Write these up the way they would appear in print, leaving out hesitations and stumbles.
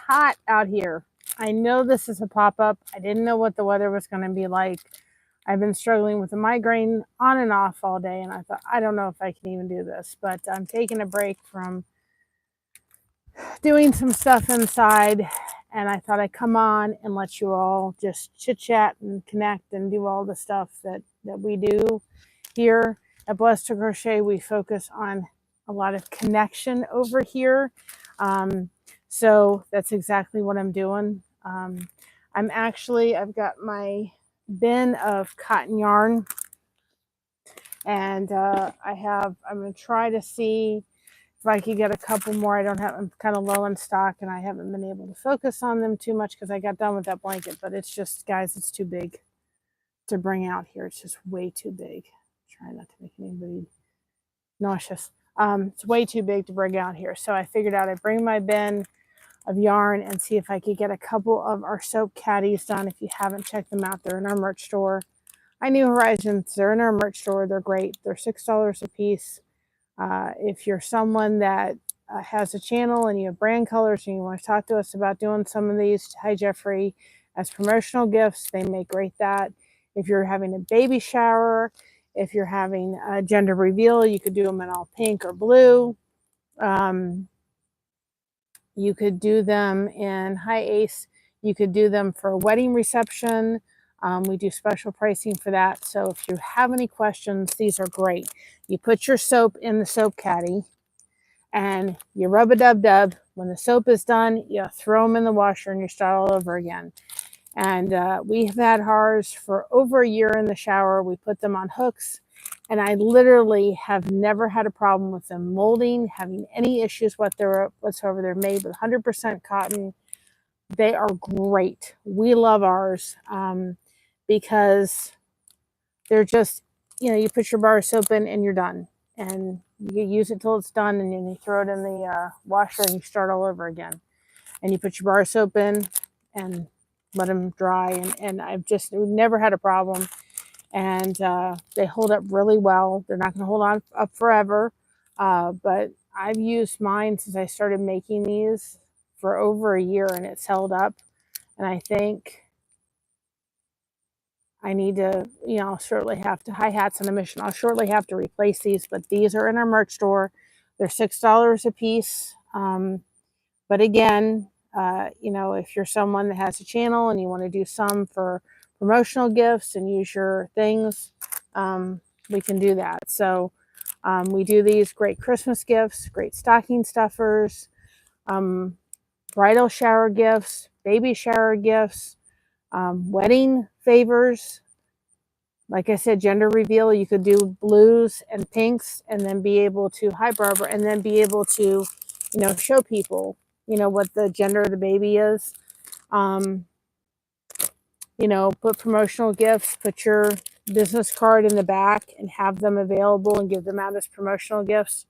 hot out here. I know this is a pop-up. I didn't know what the weather was going to be like. I've been struggling with a migraine on and off all day, and I thought, I don't know if I can even do this, but I'm taking a break from doing some stuff inside, and I thought I'd come on and let you all just chit-chat and connect and do all the stuff that we do here at Blessed to Crochet. We focus on a lot of connection over here. So that's exactly what I'm doing. I've got my bin of cotton yarn, and I'm going to try to see if I could get a couple more. I'm kind of low in stock, and I haven't been able to focus on them too much because I got done with that blanket, but it's just, guys, it's too big to bring out here. It's just way too big. Try not to make anybody nauseous. It's way too big to bring out here. So I figured out I'd bring my bin of yarn and see if I could get a couple of our soap caddies done. If you haven't checked them out, they're in our merch store. I New Horizons, they're in our merch store. They're great. They're $6 a piece. If you're someone that has a channel and you have brand colors and you want to talk to us about doing some of these, hi Jeffrey, as promotional gifts, they make great that. If you're having a baby shower, if you're having a gender reveal, you could do them in all pink or blue. You could do them in Hi Ace. You could do them for a wedding reception. We do special pricing for that. So if you have any questions, these are great. You put your soap in the soap caddy and you rub a dub-dub. When the soap is done, you throw them in the washer and you start all over again. And we have had ours for over a year in the shower. We put them on hooks, and I literally have never had a problem with them molding, having any issues whatsoever. They're made with 100% cotton. They are great. We love ours because they're just, you put your bar of soap in and you're done. And you use it till it's done, and then you throw it in the washer and you start all over again. And you put your bar of soap in and let them dry. And we've never had a problem. And they hold up really well. They're not going to hold on up forever, but I've used mine since I started making these for over a year, and it's held up. And I think I need to, I'll shortly have to, hi hats on a mission, I'll shortly have to replace these, but these are in our merch store. They're $6 a piece. But again, if you're someone that has a channel and you want to do some for promotional gifts and use your things, we can do that. So we do these great Christmas gifts, great stocking stuffers, bridal shower gifts, baby shower gifts, wedding favors. Like I said, gender reveal, you could do blues and pinks and then be able to, hi Barbara, and then be able to, show people, what the gender of the baby is. Put promotional gifts, put your business card in the back and have them available and give them out as promotional gifts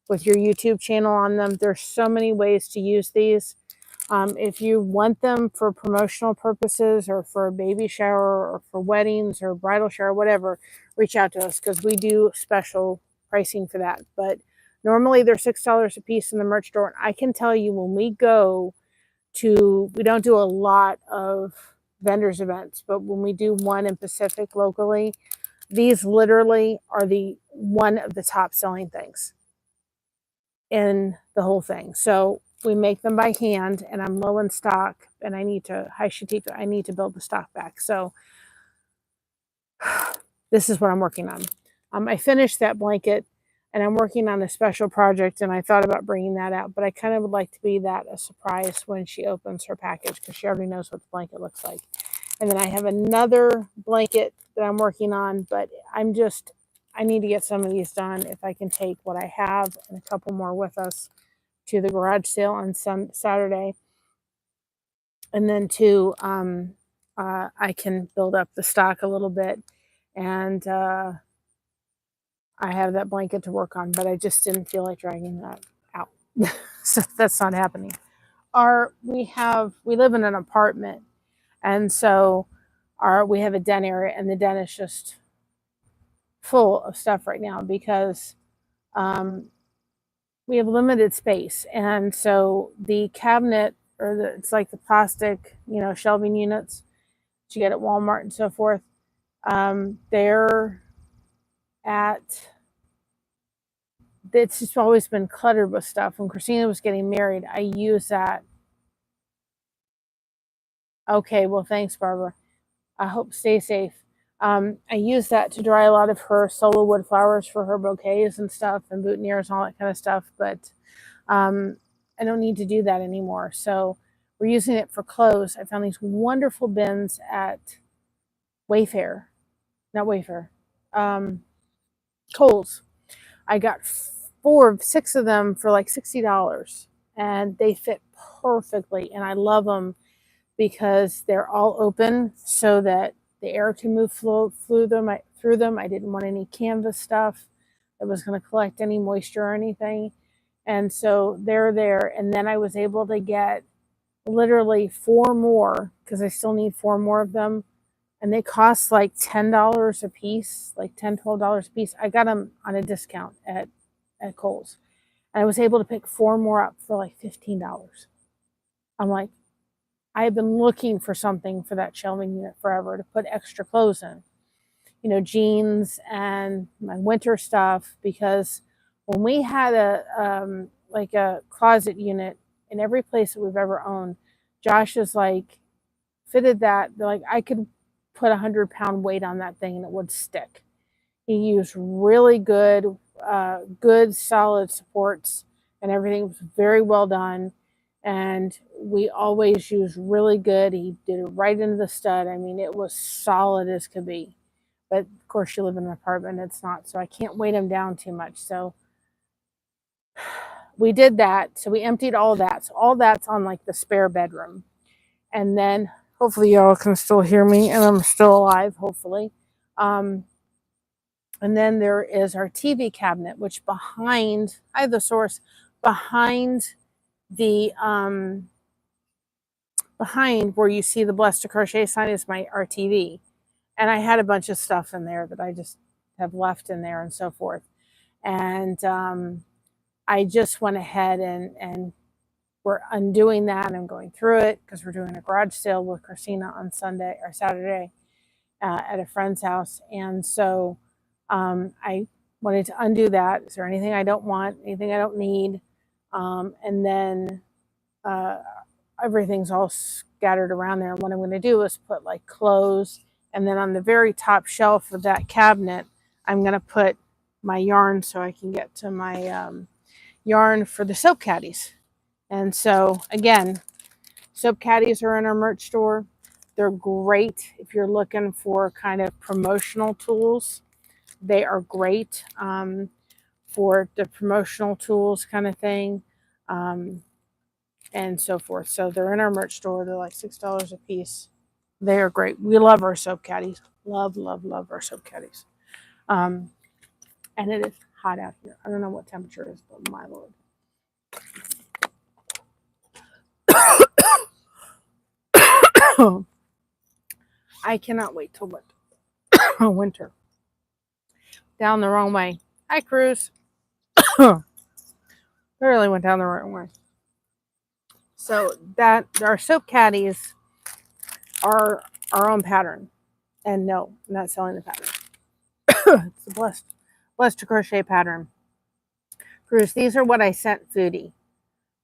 with your YouTube channel on them. There's so many ways to use these. If you want them for promotional purposes or for a baby shower or for weddings or bridal shower, whatever, reach out to us because we do special pricing for that. But normally they're $6 a piece in the merch store. And I can tell you when we go to, we don't do a lot of vendors events, but when we do one in Pacific locally, these literally are one of the top selling things in the whole thing. So we make them by hand, and I'm low in stock, and I need to, hi Shatika, I need to build the stock back. So this is what I'm working on. I finished that blanket, and I'm working on a special project, and I thought about bringing that out, but I kind of would like to be that a surprise when she opens her package because she already knows what the blanket looks like. And then I have another blanket that I'm working on, but I need to get some of these done if I can take what I have and a couple more with us to the garage sale on Saturday. And then I can build up the stock a little bit, and I have that blanket to work on, but I just didn't feel like dragging that out. So that's not happening. We live in an apartment, and so we have a den area, and the den is just full of stuff right now because we have limited space. And so the cabinet or it's like the plastic, you know, shelving units that you get at Walmart and so forth. They're at, it's just always been cluttered with stuff. When Christina was getting married, I used that. Okay, well, thanks, Barbara. I hope stay safe. I use that to dry a lot of her solo wood flowers for her bouquets and stuff, and boutonnieres and all that kind of stuff. But I don't need to do that anymore. So we're using it for clothes. I found these wonderful bins at Wayfair, not Wayfair, Kohl's. I got 6 of them for like $60, and they fit perfectly. And I love them because they're all open so that the air can move through them. I didn't want any canvas stuff that was going to collect any moisture or anything. And so they're there. And then I was able to get literally 4 more because I still need 4 more of them. And they cost like $10 a piece, like $10, $12 a piece. I got them on a discount at Kohl's. And I was able to pick 4 more up for like $15. I'm like, I have been looking for something for that shelving unit forever to put extra clothes in, you know, jeans and my winter stuff. Because when we had like a closet unit in every place that we've ever owned, Josh is like fitted that. They're like, I could put 100-pound weight on that thing and it would stick. He used really good, solid supports, and everything was very well done. And we always use really good. He did it right into the stud. I mean, it was solid as could be. But of course, you live in an apartment, it's not. So I can't weight him down too much. So we did that. So we emptied all that. So all that's on like the spare bedroom. And then hopefully y'all can still hear me and I'm still alive, hopefully. And then there is our TV cabinet, which behind, I have the source behind the behind where you see the Blessed to Crochet sign is our TV. And I had a bunch of stuff in there that I just have left in there and so forth. And I just went ahead and we're undoing that. I'm going through it because we're doing a garage sale with Christina on Sunday or Saturday at a friend's house. And so I wanted to undo that. Is there anything I don't want, anything I don't need? And then everything's all scattered around there. And what I'm going to do is put like clothes. And then on the very top shelf of that cabinet, I'm going to put my yarn so I can get to my yarn for the soap caddies. And so again, soap caddies are in our merch store. They're great if you're looking for kind of promotional tools. They are great for the promotional tools kind of thing. And so forth. So they're in our merch store. They're like $6 a piece. They are great. We love our soap caddies. Love, love, love our soap caddies. And it is hot out here. I don't know what temperature it is, but my Lord. I cannot wait till winter. Down the wrong way. Hi, Cruz. Literally went down the wrong way. So that our soap caddies are our own pattern. And no, I'm not selling the pattern. It's a blessed to crochet pattern. Cruz, these are what I sent Foodie.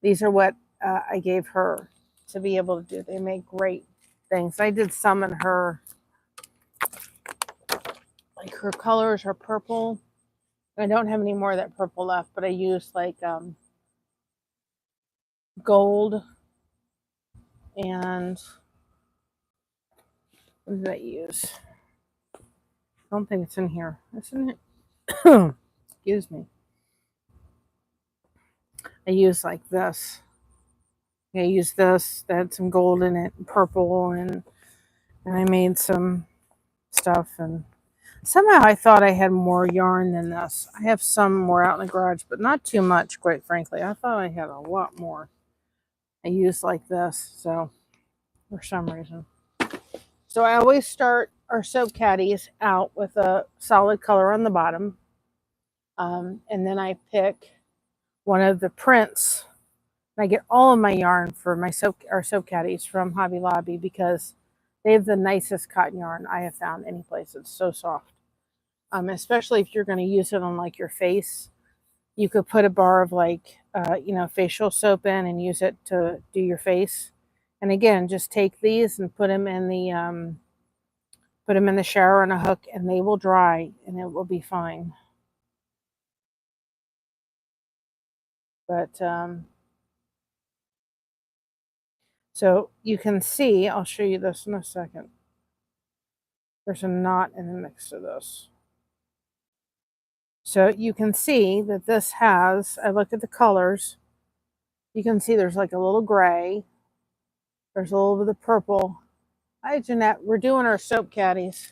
These are what I gave her to be able to do. They make great things. I did some in her, like her colors are purple. I don't have any more of that purple left, but I used like gold and what did I use? I don't think it's in here. It's in here. Excuse me. I used like this. I used this that had some gold in it, and purple, and I made some stuff. And somehow I thought I had more yarn than this. I have some more out in the garage, but not too much, quite frankly. I thought I had a lot more. I used like this, so for some reason. So I always start our soap caddies out with a solid color on the bottom. And then I pick one of the prints I get all of my yarn for my soap caddies from Hobby Lobby because they have the nicest cotton yarn I have found any place. It's so soft. Especially if you're going to use it on like your face. You could put a bar of like, facial soap in and use it to do your face. And again, just take these and put them in the shower on a hook, and they will dry, and it will be fine. But so you can see, I'll show you this in a second. There's a knot in the mix of this. So you can see that this has, I looked at the colors, you can see there's like a little gray, there's a little bit of purple. Hi Jeanette, we're doing our soap caddies.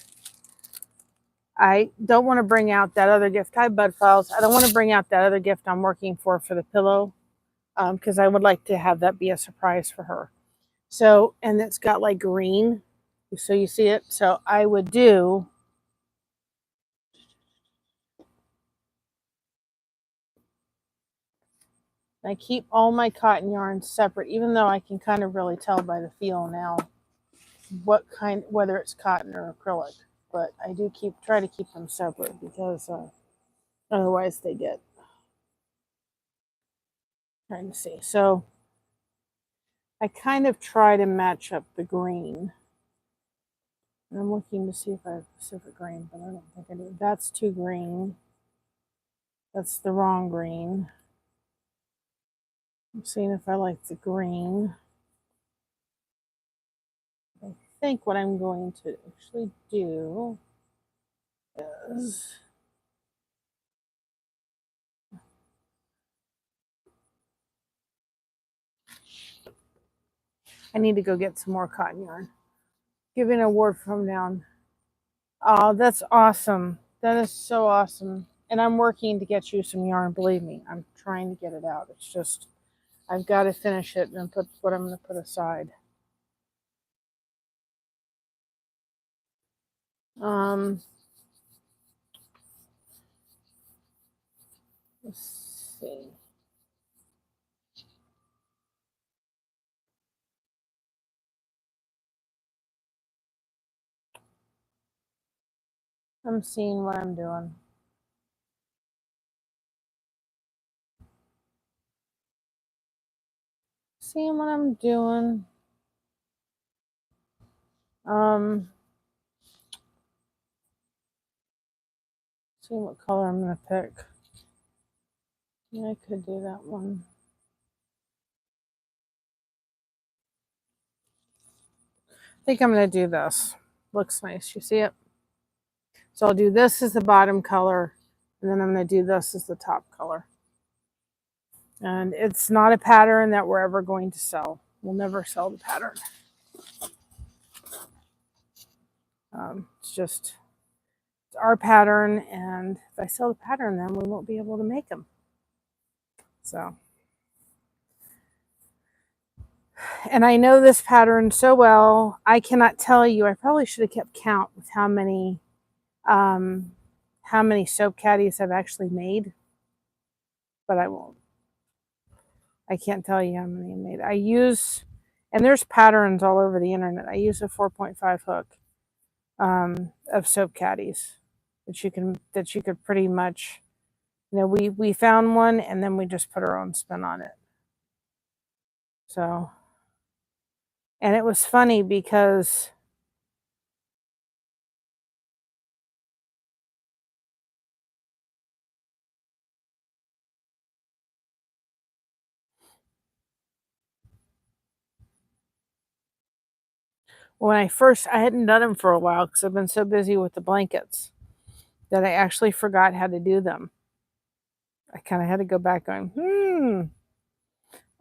I don't want to bring out that other gift. Hi Bud Files. I don't want to bring out that other gift I'm working for the pillow, because I would like to have that be a surprise for her. So, and it's got like green, so you see it. So I would do, I keep all my cotton yarns separate, even though I can kind of really tell by the feel now whether it's cotton or acrylic. But I do try to keep them separate because otherwise they get, trying to see. So I kind of try to match up the green. And I'm looking to see if I have Pacific green, but I don't think I do. That's too green. That's the wrong green. I'm seeing if I like the green. I think what I'm going to actually do is I need to go get some more cotton yarn. Giving an award from down. Oh, that's awesome. That is so awesome. And I'm working to get you some yarn. Believe me, I'm trying to get it out. It's just, I've got to finish it and put what I'm going to put aside. Let's see. I'm seeing what I'm doing. Seeing what I'm doing. Seeing what color I'm going to pick. Yeah, I could do that one. I think I'm going to do this. Looks nice. You see it? So I'll do this as the bottom color, and then I'm going to do this as the top color. And it's not a pattern that we're ever going to sell. We'll never sell the pattern. It's our pattern, and if I sell the pattern, then we won't be able to make them. So, and I know this pattern so well, I cannot tell you. I probably should have kept count with how many soap caddies I've actually made, but I won't. I can't tell you how many I made. I use, and there's patterns all over the internet. I use a 4.5 hook of soap caddies that you could pretty much, we found one and then we just put our own spin on it. So, and it was funny because when I hadn't done them for a while because I've been so busy with the blankets that I actually forgot how to do them. I kind of had to go back going,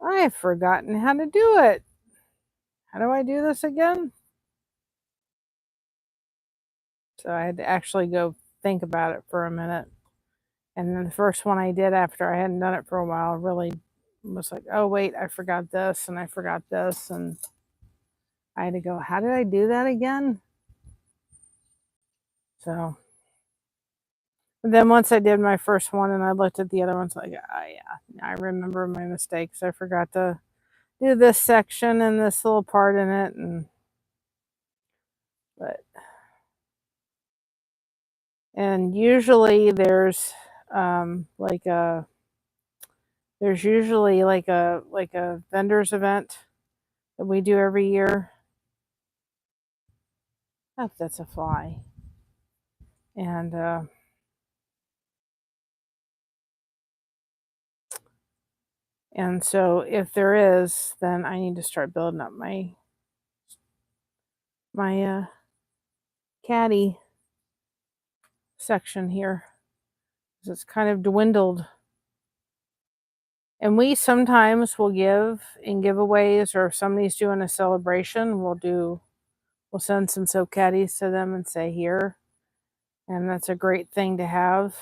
I've forgotten how to do it. How do I do this again? So I had to actually go think about it for a minute. And then the first one I did after I hadn't done it for a while really was like, oh, wait, I forgot this and I forgot this. And I had to go, how did I do that again? So But then once I did my first one and I looked at the other ones, like, oh yeah, I remember my mistakes. I forgot to do this section and this little part in it, and but and usually like a there's usually like a vendors event that we do every year. Oh, that's a fly. And and so if there is, then I need to start building up my caddy section here, because it's kind of dwindled. And we sometimes will give in giveaways, or if somebody's doing a celebration, we'll send some soap caddies to them and say here. And that's a great thing to have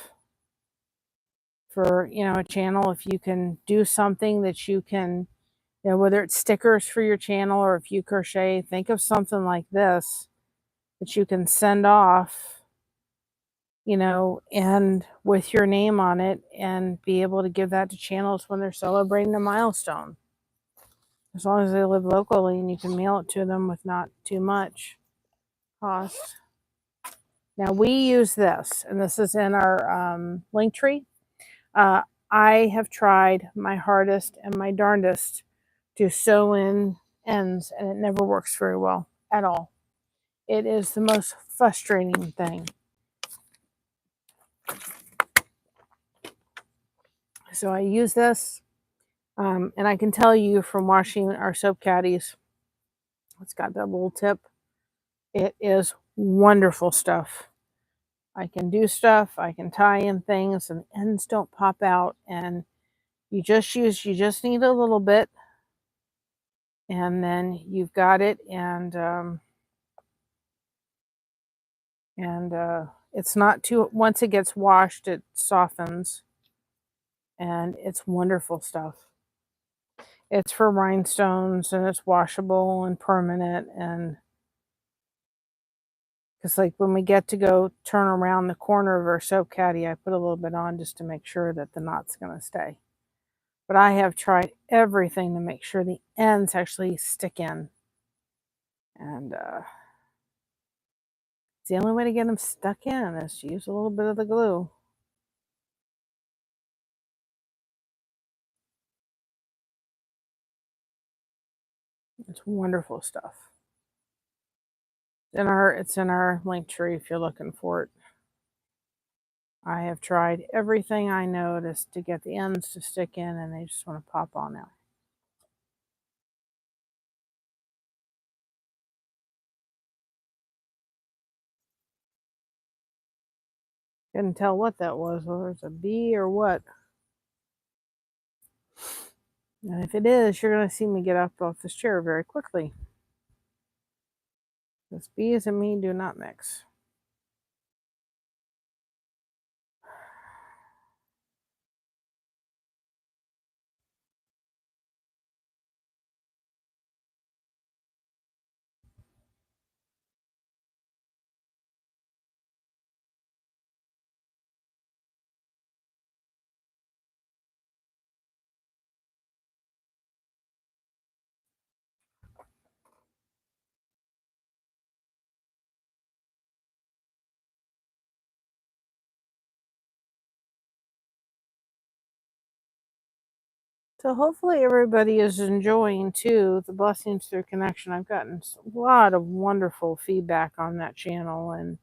for, a channel. If you can do something that you can, whether it's stickers for your channel, or if you crochet, think of something like this that you can send off, and with your name on it, and be able to give that to channels when they're celebrating a milestone. As long as they live locally and you can mail it to them with not too much cost. Now we use this, and this is in our link tree. I have tried my hardest and my darndest to sew in ends, and it never works very well at all. It is the most frustrating thing. So I use this, and I can tell you from washing our soap caddies, it's got that little tip. It is wonderful stuff. I can do stuff, I can tie in things, and ends don't pop out, and you just need a little bit, and then you've got it. And it's not too, once it gets washed, it softens, and it's wonderful stuff. It's for rhinestones, and it's washable and permanent. And because, like, when we get to go turn around the corner of our soap caddy, I put a little bit on just to make sure that the knot's going to stay. But I have tried everything to make sure the ends actually stick in. And it's the only way to get them stuck in is to use a little bit of the glue. It's wonderful stuff. It's in our link tree if you're looking for it. I have tried everything I know to get the ends to stick in, and they just want to pop on out. Couldn't tell what that was, whether it's a bee or what. And if it is, you're going to see me get up off this chair very quickly. Because bees and me do not mix. So hopefully everybody is enjoying, too, the Blessings Through Connection. I've gotten a lot of wonderful feedback on that channel, and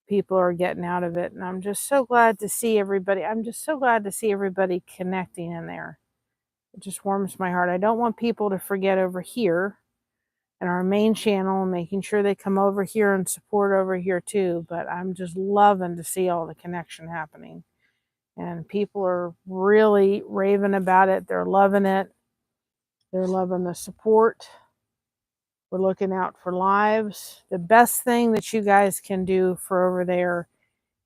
people are getting out of it. And I'm just so glad to see everybody. I'm just so glad to see everybody connecting in there. It just warms my heart. I don't want people to forget over here and our main channel, making sure they come over here and support over here too. But I'm just loving to see all the connection happening. And people are really raving about it. They're loving it. They're loving the support. We're looking out for lives. The best thing that you guys can do for over there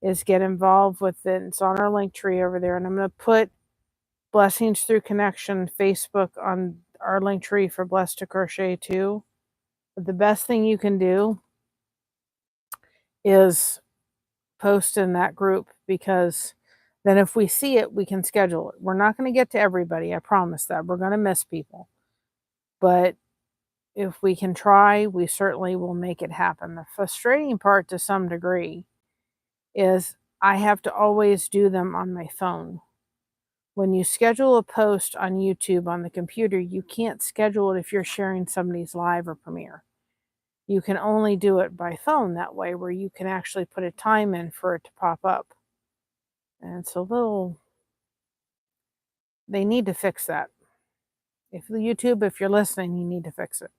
is get involved with it. It's on our link tree over there. And I'm going to put Blessings Through Connection Facebook on our link tree for Blessed to Crochet too. But the best thing you can do is post in that group, because then if we see it, we can schedule it. We're not going to get to everybody, I promise that. We're going to miss people. But if we can try, we certainly will make it happen. The frustrating part to some degree is I have to always do them on my phone. When you schedule a post on YouTube on the computer, you can't schedule it if you're sharing somebody's live or premiere. You can only do it by phone that way, where you can actually put a time in for it to pop up. And it's a little, they need to fix that. If YouTube, if you're listening, you need to fix it.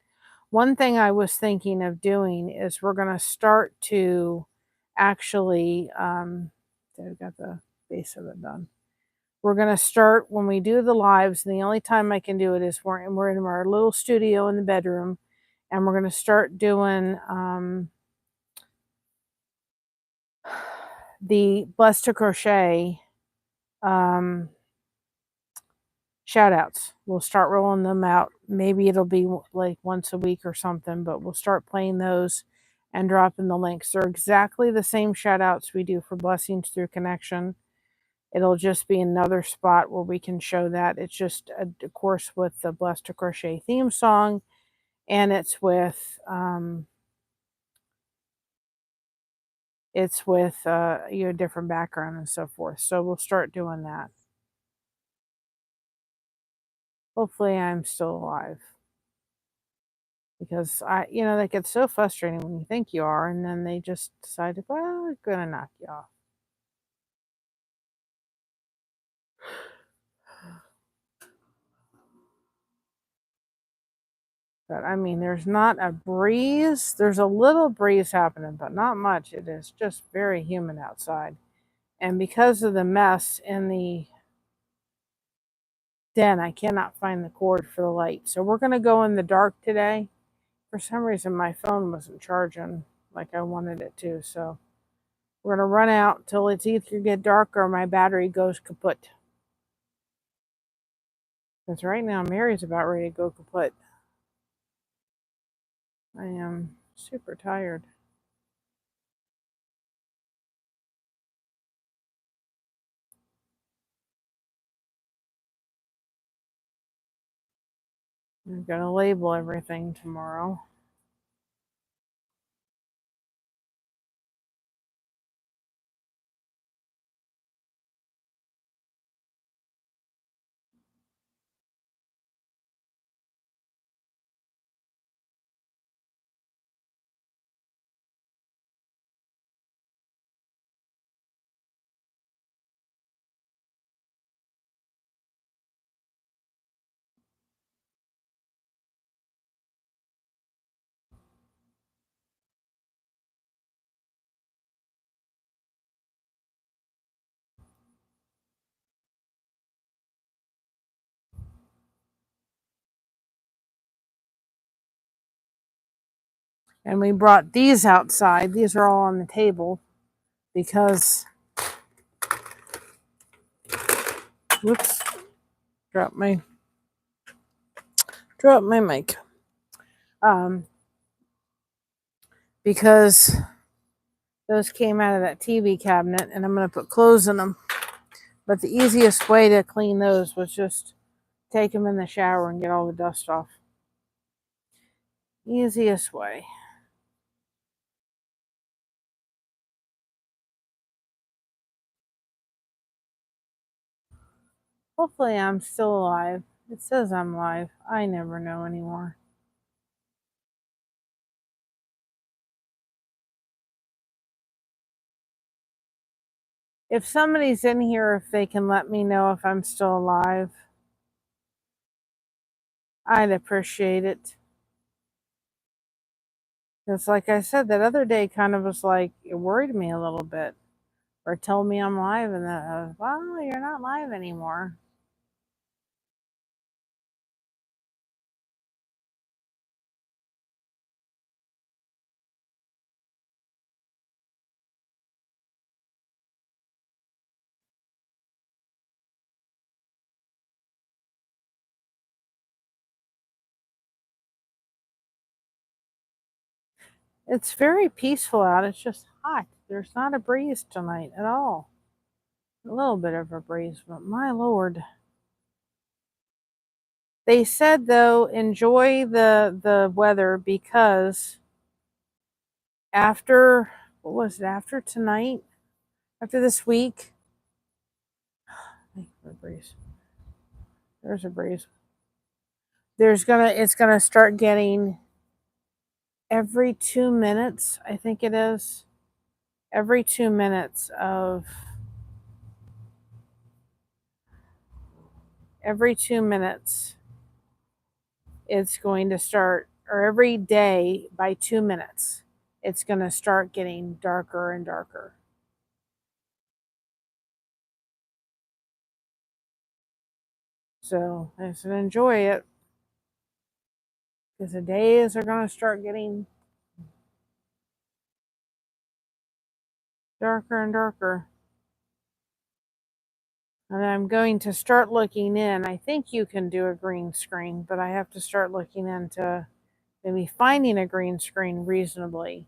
One thing I was thinking of doing is we're going to start to actually, I've got the base of it done. We're going to start when we do the lives, and the only time I can do it is we're in our little studio in the bedroom, and we're going to start doing the Blessed to Crochet shout outs. We'll start rolling them out. Maybe it'll be like once a week or something, but we'll start playing those and dropping the links. They're exactly the same shout outs we do for Blessings Through Connection. It'll just be another spot where we can show that. It's just a course with the Blessed to Crochet theme song, and it's with a different background and so forth. So we'll start doing that. Hopefully I'm still alive, because that gets so frustrating when you think you are, and then they just decide, well, we're gonna knock you off. But I mean, there's not a breeze. There's a little breeze happening, but not much. It is just very humid outside. And because of the mess in the den, I cannot find the cord for the light. So we're going to go in the dark today. For some reason, my phone wasn't charging like I wanted it to. So we're going to run out till it's either get dark or my battery goes kaput. Because right now, Mary's about ready to go kaput. I am super tired. I'm going to label everything tomorrow. And we brought these outside. These are all on the table because, whoops, dropped my mic. Because those came out of that TV cabinet, and I'm going to put clothes in them. But the easiest way to clean those was just take them in the shower and get all the dust off. Easiest way. Hopefully I'm still alive. It says I'm alive. I never know anymore. If somebody's in here, if they can let me know if I'm still alive, I'd appreciate it. Because like I said, that other day kind of was like, it worried me a little bit. Or told me I'm live, and then, well, you're not live anymore. It's very peaceful out. It's just hot. There's not a breeze tonight at all. A little bit of a breeze, but my lord. They said though, enjoy the weather because after, what was it, after tonight, after this week, a breeze. There's a breeze. It's gonna start getting every 2 minutes, I think it is. Every 2 minutes it's going to start, or every day by 2 minutes, it's going to start getting darker and darker. So I said enjoy it, because the days are going to start getting darker and darker. And I'm going to start looking in. I think you can do a green screen, but I have to start looking into maybe finding a green screen reasonably,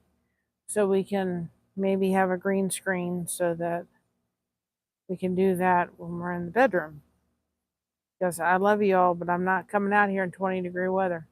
so we can maybe have a green screen so that we can do that when we're in the bedroom. Because I love you all, but I'm not coming out here in 20-degree weather.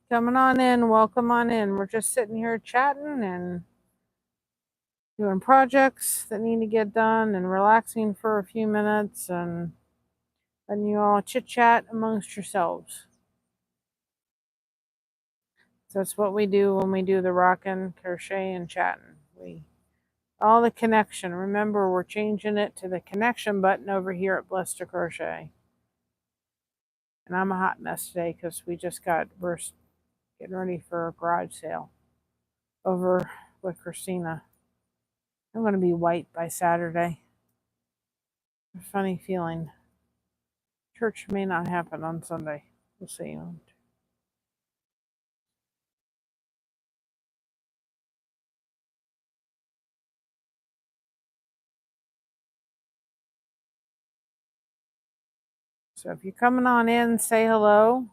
Coming on in, welcome on in. We're just sitting here chatting and doing projects that need to get done and relaxing for a few minutes and letting you all chit chat amongst yourselves. So that's what we do when we do the rockin', crochet, and chatting. All the connection. Remember, we're changing it to the connection button over here at Blessed to Crochet. And I'm a hot mess today because we're getting ready for a garage sale over with Christina. I'm going to be white by Saturday. A funny feeling. Church may not happen on Sunday. We'll see. So if you're coming on in, say hello,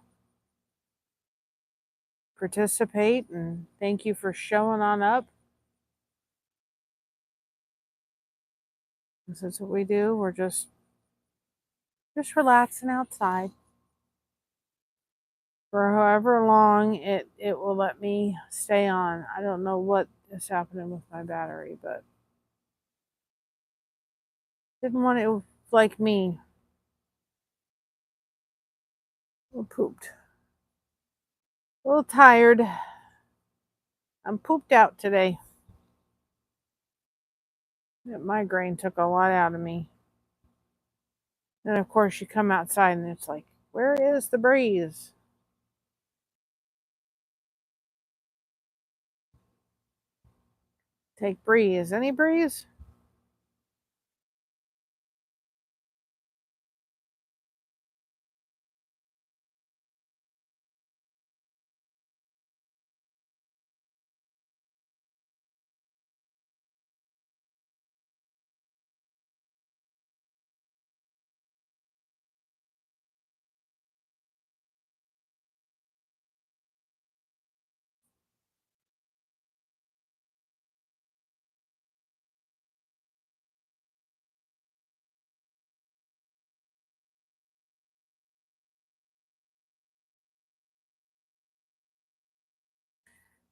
participate, and thank you for showing on up. This is what we do. We're just relaxing outside for however long it will let me stay on. I don't know what is happening with my battery, but didn't want it like me. A little pooped. A little tired. I'm pooped out today. That migraine took a lot out of me. And of course you come outside and it's like, where is the breeze? Take breeze. Any breeze?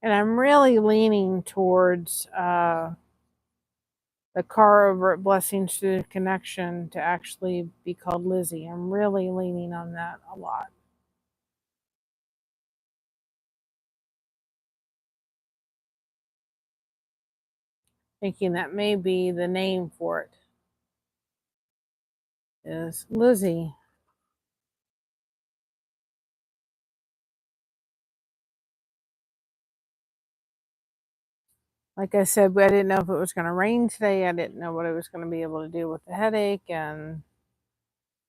And I'm really leaning towards the car over at Blessings to Connection to actually be called Lizzie. I'm really leaning on that a lot. Thinking that may be the name for it. Is Lizzie. Like I said, I didn't know if it was going to rain today. I didn't know what I was going to be able to do with the headache, and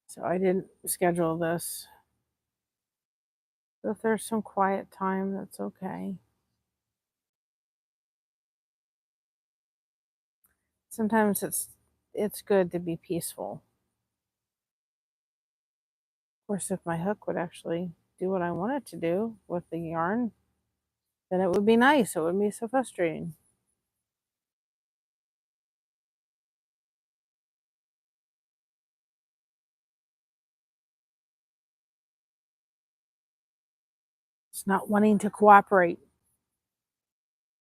so I didn't schedule this. So if there's some quiet time, that's okay. Sometimes it's good to be peaceful. Of course, if my hook would actually do what I want it to do with the yarn, then it would be nice. It wouldn't be so frustrating. It's not wanting to cooperate.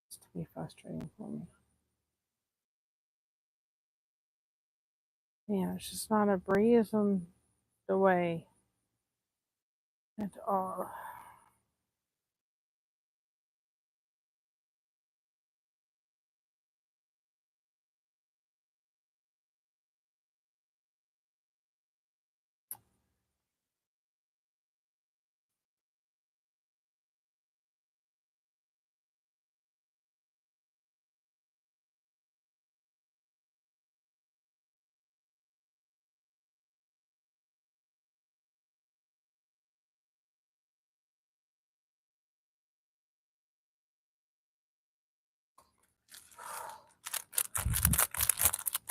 It's to be frustrating for me. Yeah, it's just not a breeze in the way at all.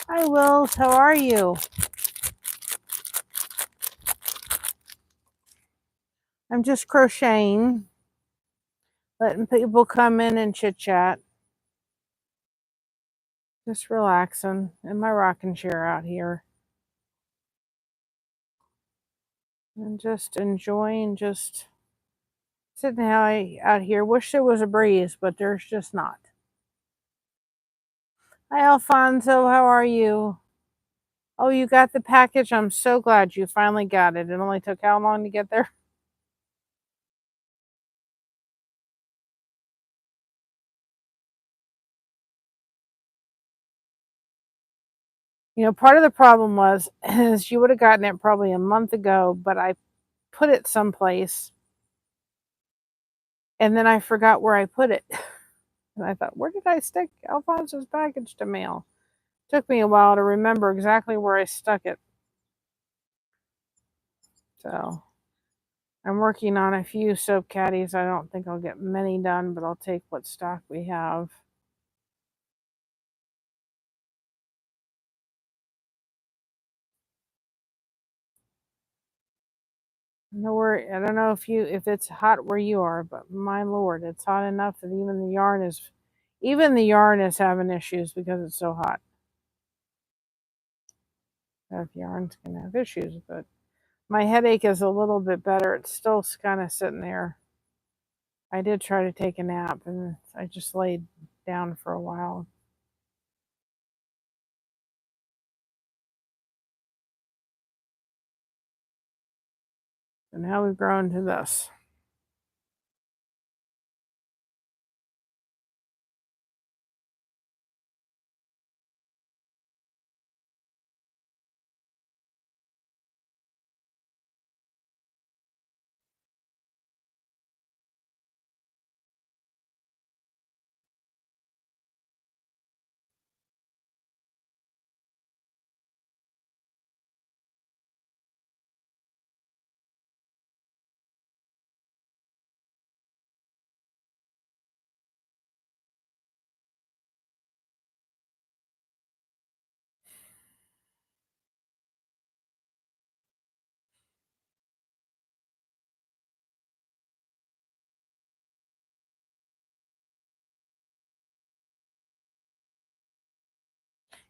Hi, Wills. How are you? I'm just crocheting, letting people come in and chit chat. Just relaxing in my rocking chair out here. And just enjoying just sitting out here. Wish there was a breeze, but there's just not. Hi, Alfonso. How are you? Oh, you got the package? I'm so glad you finally got it. It only took how long to get there? You know, part of the problem was is you would have gotten it probably a month ago, but I put it someplace and then I forgot where I put it. And I thought, where did I stick Alfonso's package to mail? Took me a while to remember exactly where I stuck it. So I'm working on a few soap caddies. I don't think I'll get many done, but I'll take what stock we have. Nowhere, I don't know if it's hot where you are, but my lord, it's hot enough that even the yarn is having issues because it's so hot. If yarn's gonna have issues, but my headache is a little bit better. It's still kind of sitting there. I did try to take a nap and I just laid down for a while. And now we've grown to this.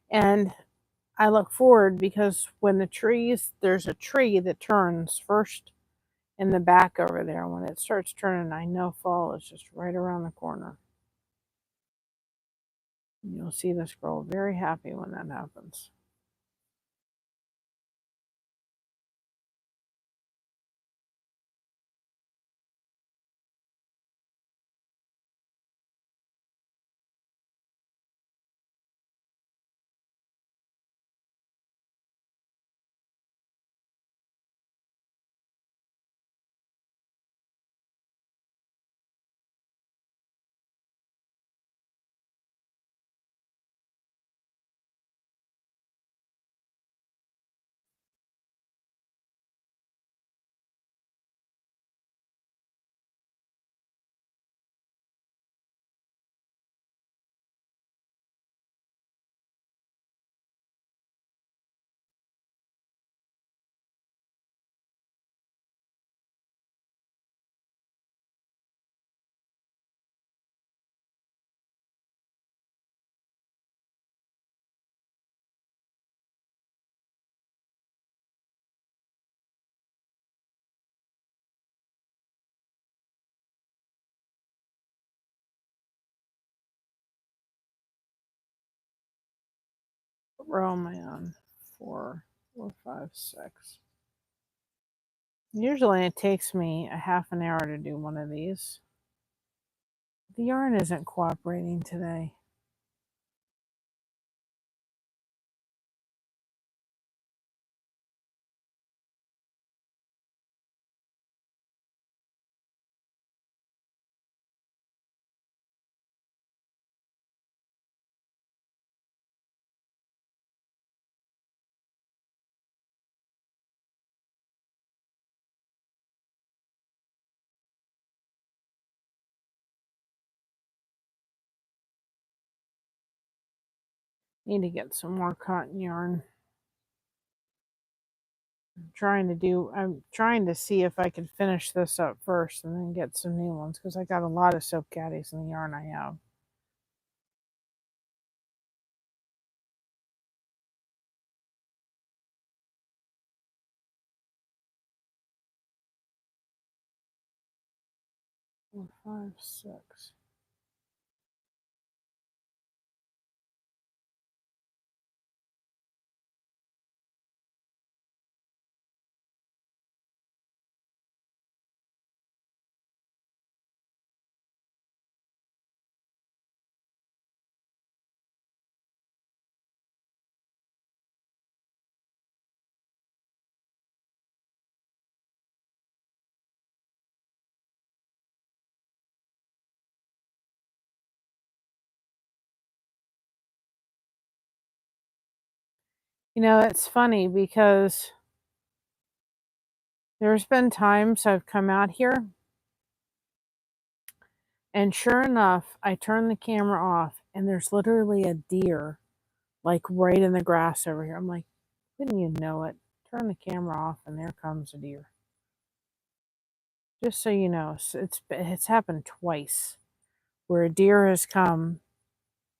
And I look forward because there's a tree that turns first in the back over there. When it starts turning, I know fall is just right around the corner. You'll see this girl very happy when that happens. What row am I on? 4, 4, 5, 6. Usually it takes me a half an hour to do one of these. The yarn isn't cooperating today. Need to get some more cotton yarn. I'm trying to see if I can finish this up first and then get some new ones, because I got a lot of soap caddies in the yarn I have. Four, 5, 6. You know, it's funny because there's been times I've come out here and sure enough, I turn the camera off and there's literally a deer like right in the grass over here. I'm like, wouldn't you know it? Turn the camera off and there comes a deer. Just so you know, it's happened twice where a deer has come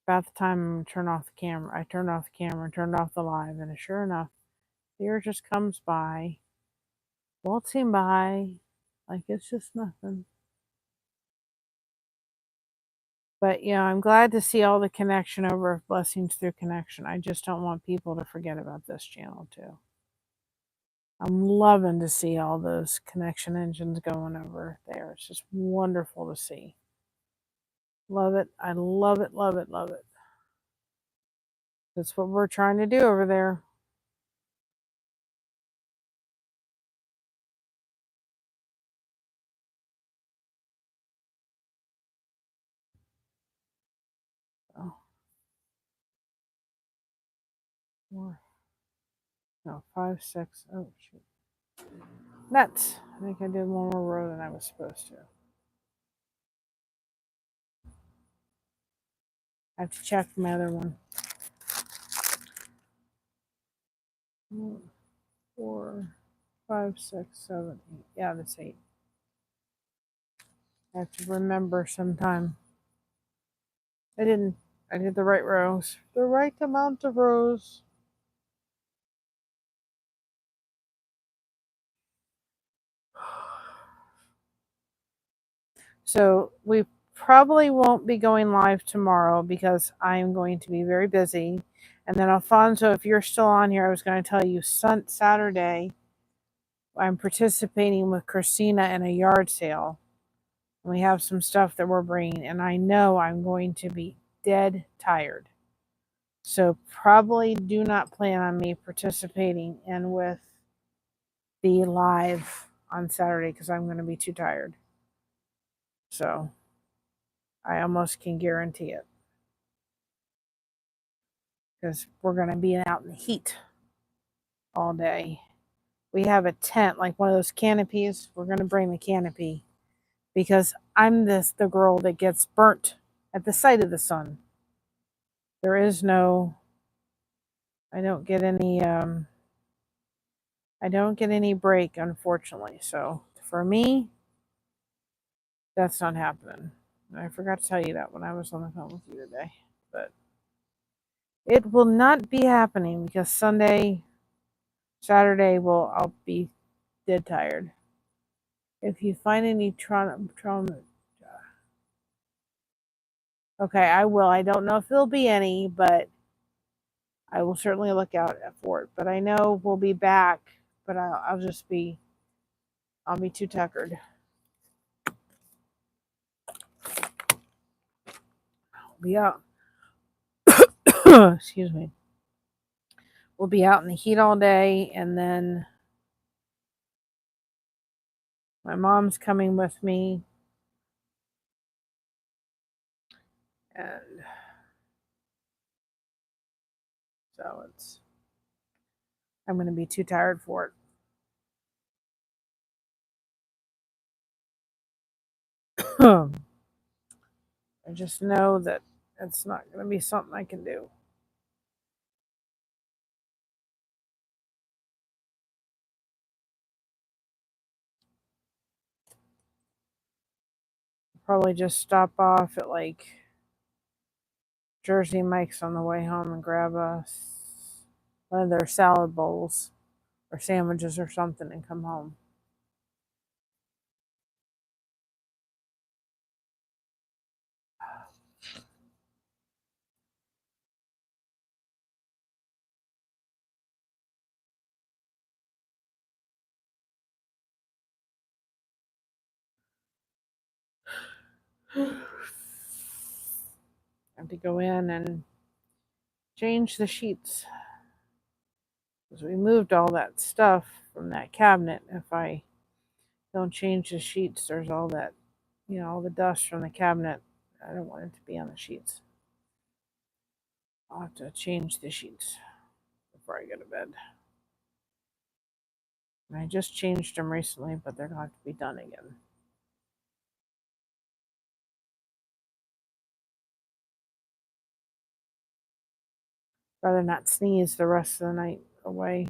about the time I'm gonna turn off the camera. I turned off the camera, turned off the live, and sure enough, deer just comes by, waltzing by, like it's just nothing. But yeah, I'm glad to see all the connection over of Blessings Through Connection. I just don't want people to forget about this channel too. I'm loving to see all those connection engines going over there. It's just wonderful to see. Love it. I love it, love it, love it. That's what we're trying to do over there. Oh, 4, no, 5, 6. Oh, shoot. Nuts. I think I did one more row than I was supposed to. I have to check my other one. 4, 5, 6, 7, 8. Yeah, that's 8. I have to remember sometime. I didn't. I did the right rows. The right amount of rows. So we probably won't be going live tomorrow because I'm going to be very busy. And then Alfonso, if you're still on here, I was going to tell you Saturday, I'm participating with Christina in a yard sale. We have some stuff that we're bringing, and I know I'm going to be dead tired. So probably do not plan on me participating in with the live on Saturday because I'm going to be too tired. So I almost can guarantee it because we're going to be out in the heat all day. We have a tent, like one of those canopies. We're going to bring the canopy because I'm the girl that gets burnt at the sight of the sun. There is no, I don't get any break, unfortunately. So for me, that's not happening. I forgot to tell you that when I was on the phone with you today, but it will not be happening because Saturday I'll be dead tired. If you find any trauma, okay, I will. I don't know if there'll be any, but I will certainly look out for it. But I know we'll be back, but I'll be too tuckered. I'll be out. Excuse me. We'll be out in the heat all day, and then my mom's coming with me, and so I'm going to be too tired for it. I just know that it's not going to be something I can do. Probably just stop off at like Jersey Mike's on the way home and grab one of their salad bowls or sandwiches or something and come home. I have to go in and change the sheets because we moved all that stuff from that cabinet. If I don't change the sheets, there's all that, all the dust from the cabinet. I don't want it to be on the sheets. I'll have to change the sheets before I go to bed. And I just changed them recently, but they're going to have to be done again. Rather not sneeze the rest of the night away.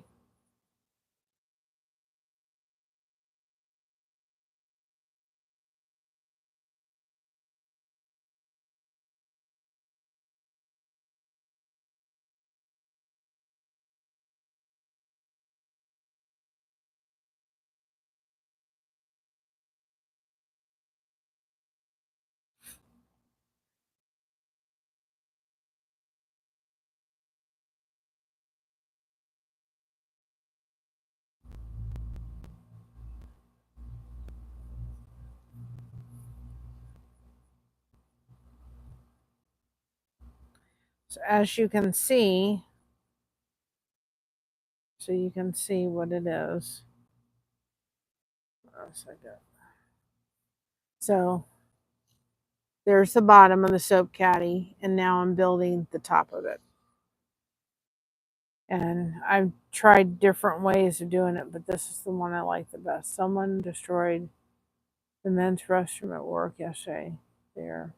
So as you can see, what it is. So there's the bottom of the soap caddy, and now I'm building the top of it. And I've tried different ways of doing it, but this is the one I like the best. Someone destroyed the men's restroom at work yesterday. There.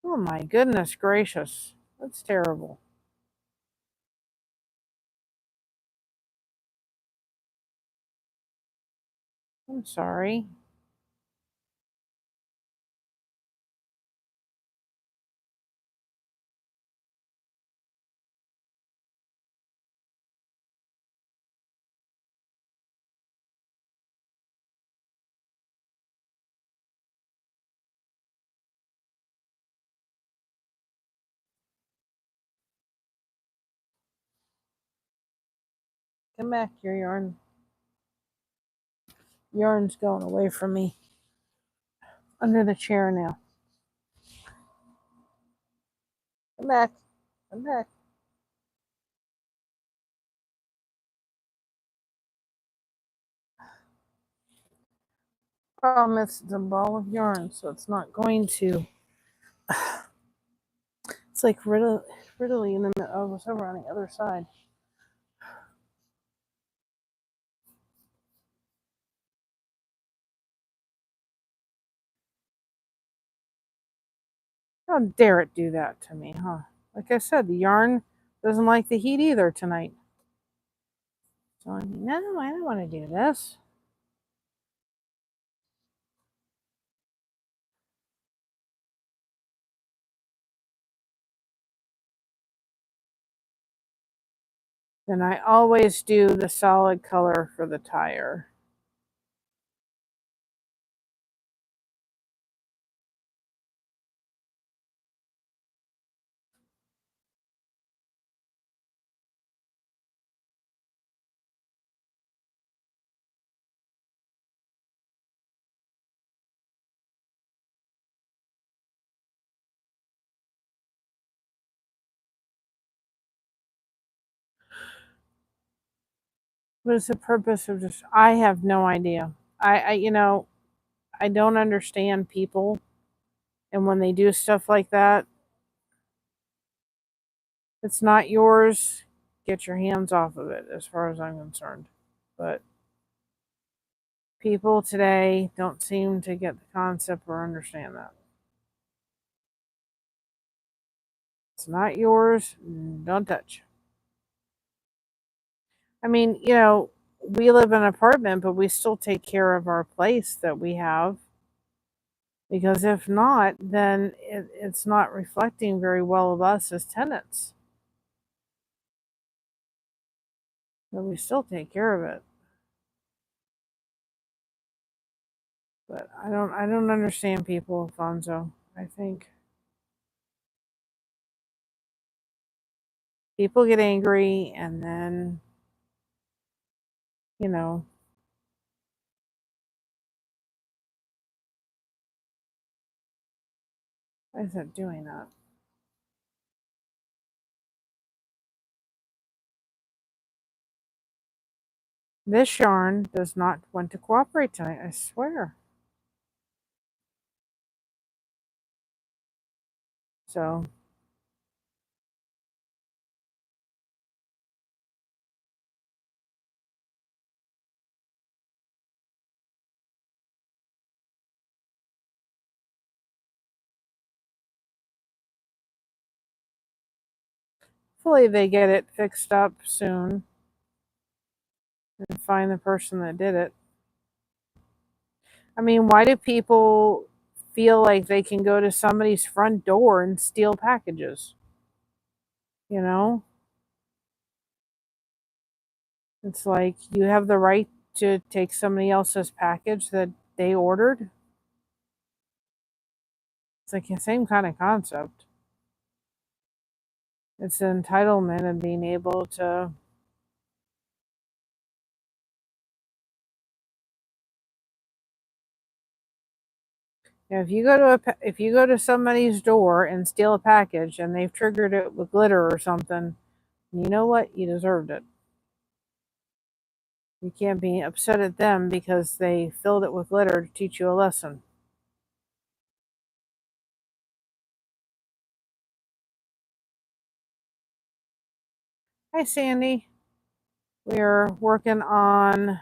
Oh my goodness gracious. That's terrible. I'm sorry. Come back here, yarn. Yarn's going away from me. Under the chair now. Come back. Come back. Problem is it's a ball of yarn, so it's not going to. It's like riddly in the middle. Oh, it's over on the other side. How dare it do that to me, huh? Like I said, the yarn doesn't like the heat either tonight. So I mean, no, I don't want to do this. Then I always do the solid color for the tire. What is the purpose of just, I have no idea. I don't understand people. And when they do stuff like that, it's not yours. Get your hands off of it, as far as I'm concerned. But people today don't seem to get the concept or understand that. It's not yours. Don't touch. I mean, we live in an apartment, but we still take care of our place that we have. Because if not, then it's not reflecting very well of us as tenants. But we still take care of it. But I don't understand people, Alfonso. I think people get angry and then, you know, why is it doing that? This yarn does not want to cooperate tonight, I swear. So hopefully they get it fixed up soon and find the person that did it. I mean, why do people feel like they can go to somebody's front door and steal packages? You know? It's like you have the right to take somebody else's package that they ordered. It's like the same kind of concept. It's the entitlement of being able to. If you go to somebody's door and steal a package and they've triggered it with glitter or something, you know what? You deserved it. You can't be upset at them because they filled it with glitter to teach you a lesson. Hi, Sandy. We're working on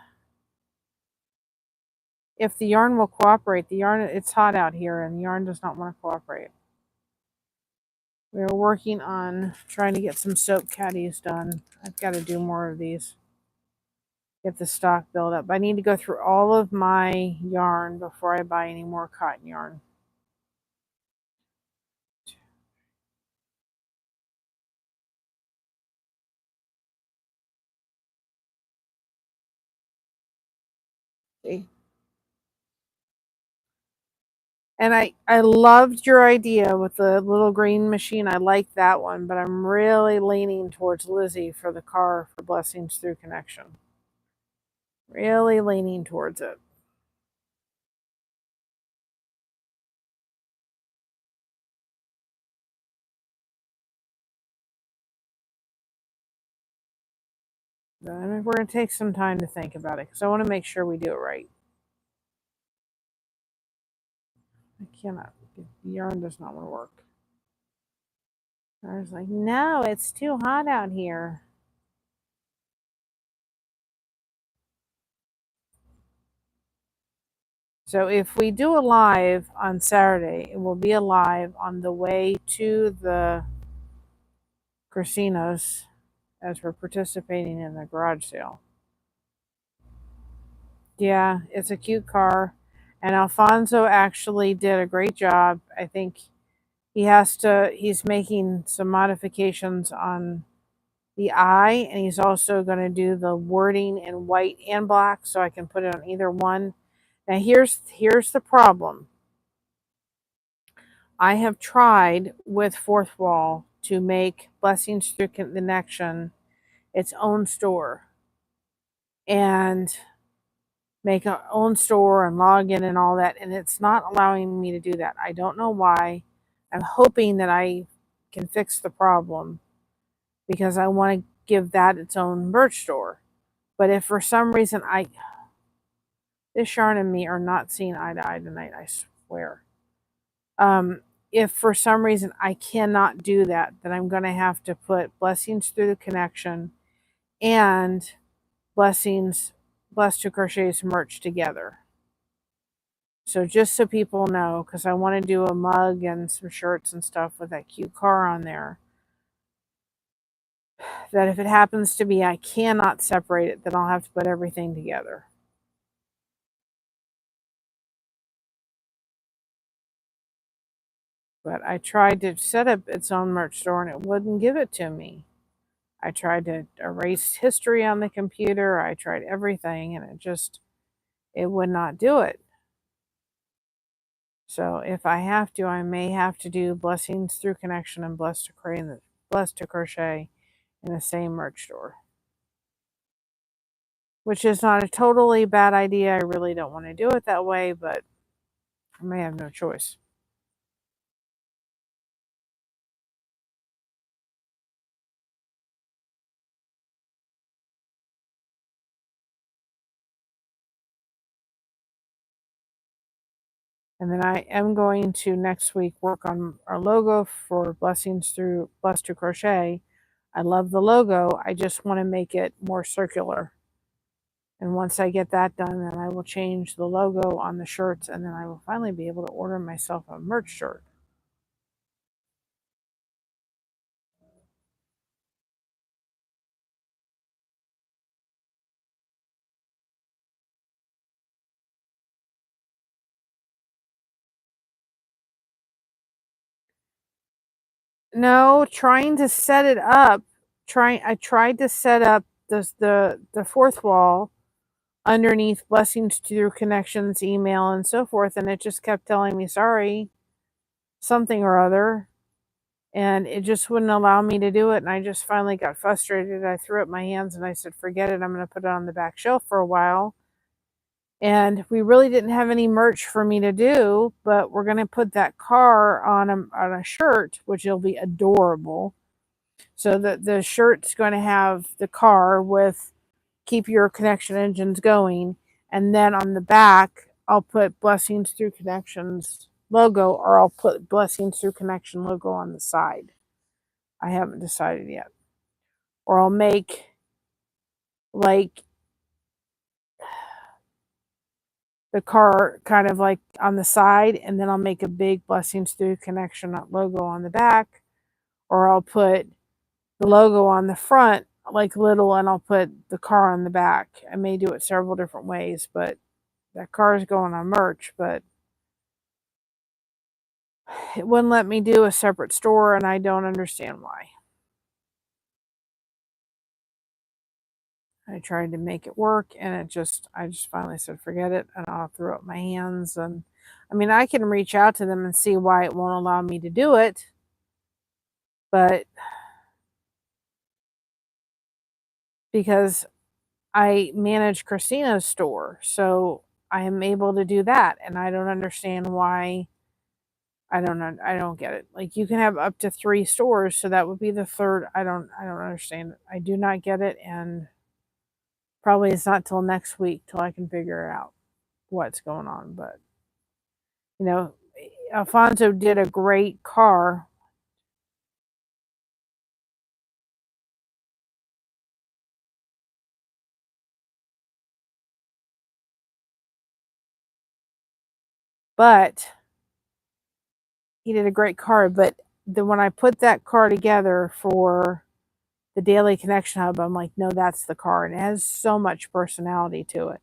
if the yarn will cooperate. The yarn, it's hot out here and the yarn does not want to cooperate. We're working on trying to get some soap caddies done. I've got to do more of these. Get the stock built up. I need to go through all of my yarn before I buy any more cotton yarn. See? And I loved your idea with the little green machine. I like that one, but I'm really leaning towards Lizzie for the car for Blessings Through Connection. Really leaning towards it. Then we're going to take some time to think about it because I want to make sure we do it right. I cannot. The yarn does not want to work. I was like, no, it's too hot out here. So if we do a live on Saturday, it will be a live on the way to the casinos as we're participating in the garage sale. Yeah, it's a cute car. And Alfonso actually did a great job. I think he's making some modifications on the eye, and he's also going to do the wording in white and black so I can put it on either one. Now here's the problem. I have tried with Fourth Wall to make Blessings Through Connection its own store and make our own store and log in and all that, and it's not allowing me to do that. I don't know why. I'm hoping that I can fix the problem because I want to give that its own merch store. But if for some reason this yarn and me are not seeing eye to eye tonight, I swear. If for some reason I cannot do that, then I'm going to have to put Blessings Through the Connection and Blessings Blessed to Crochet's merch together. So just so people know, because I want to do a mug and some shirts and stuff with that cute car on there, that if it happens to be I cannot separate it, then I'll have to put everything together. But I tried to set up its own merch store and it wouldn't give it to me. I tried to erase history on the computer. I tried everything and it would not do it. So if I have to, I may have to do Blessings Through Connection and Blessed to Crochet in the same merch store. Which is not a totally bad idea. I really don't want to do it that way, but I may have no choice. And then I am going to next week work on our logo for Blessed to Crochet. I love the logo. I just want to make it more circular. And once I get that done, then I will change the logo on the shirts, and then I will finally be able to order myself a merch shirt. No, trying to set it up. I tried to set up the fourth wall underneath Blessings Through Connections email and so forth, and it just kept telling me sorry, something or other, and it just wouldn't allow me to do it. And I just finally got frustrated. I threw up my hands and I said, forget it, I'm going to put it on the back shelf for a while. And we really didn't have any merch for me to do, but we're going to put that car on a shirt, which will be adorable. So the shirt's going to have the car with keep your connection engines going, and then on the back I'll put Blessings Through Connections logo, or I'll put Blessings Through Connection logo on the side. I haven't decided yet. Or I'll make like the car kind of like on the side, and then I'll make a big Blessings Through Connection logo on the back, or I'll put the logo on the front like little, and I'll put the car on the back. I may do it several different ways, but that car is going on merch, but it wouldn't let me do a separate store, and I don't understand why. I tried to make it work, and I just finally said, forget it, and I'll throw up my hands. And I mean, I can reach out to them and see why it won't allow me to do it, but because I manage Christina's store, so I am able to do that, and I don't understand why. I don't know. I don't get it. Like, you can have up to 3 stores, so that would be the third. I don't understand it. I do not get it, and probably it's not till next week till I can figure out what's going on. But you know, Alfonso did a great car. But he did a great car. But when I put that car together for the Daily Connection Hub, I'm like, no, that's the car, and it has so much personality to it.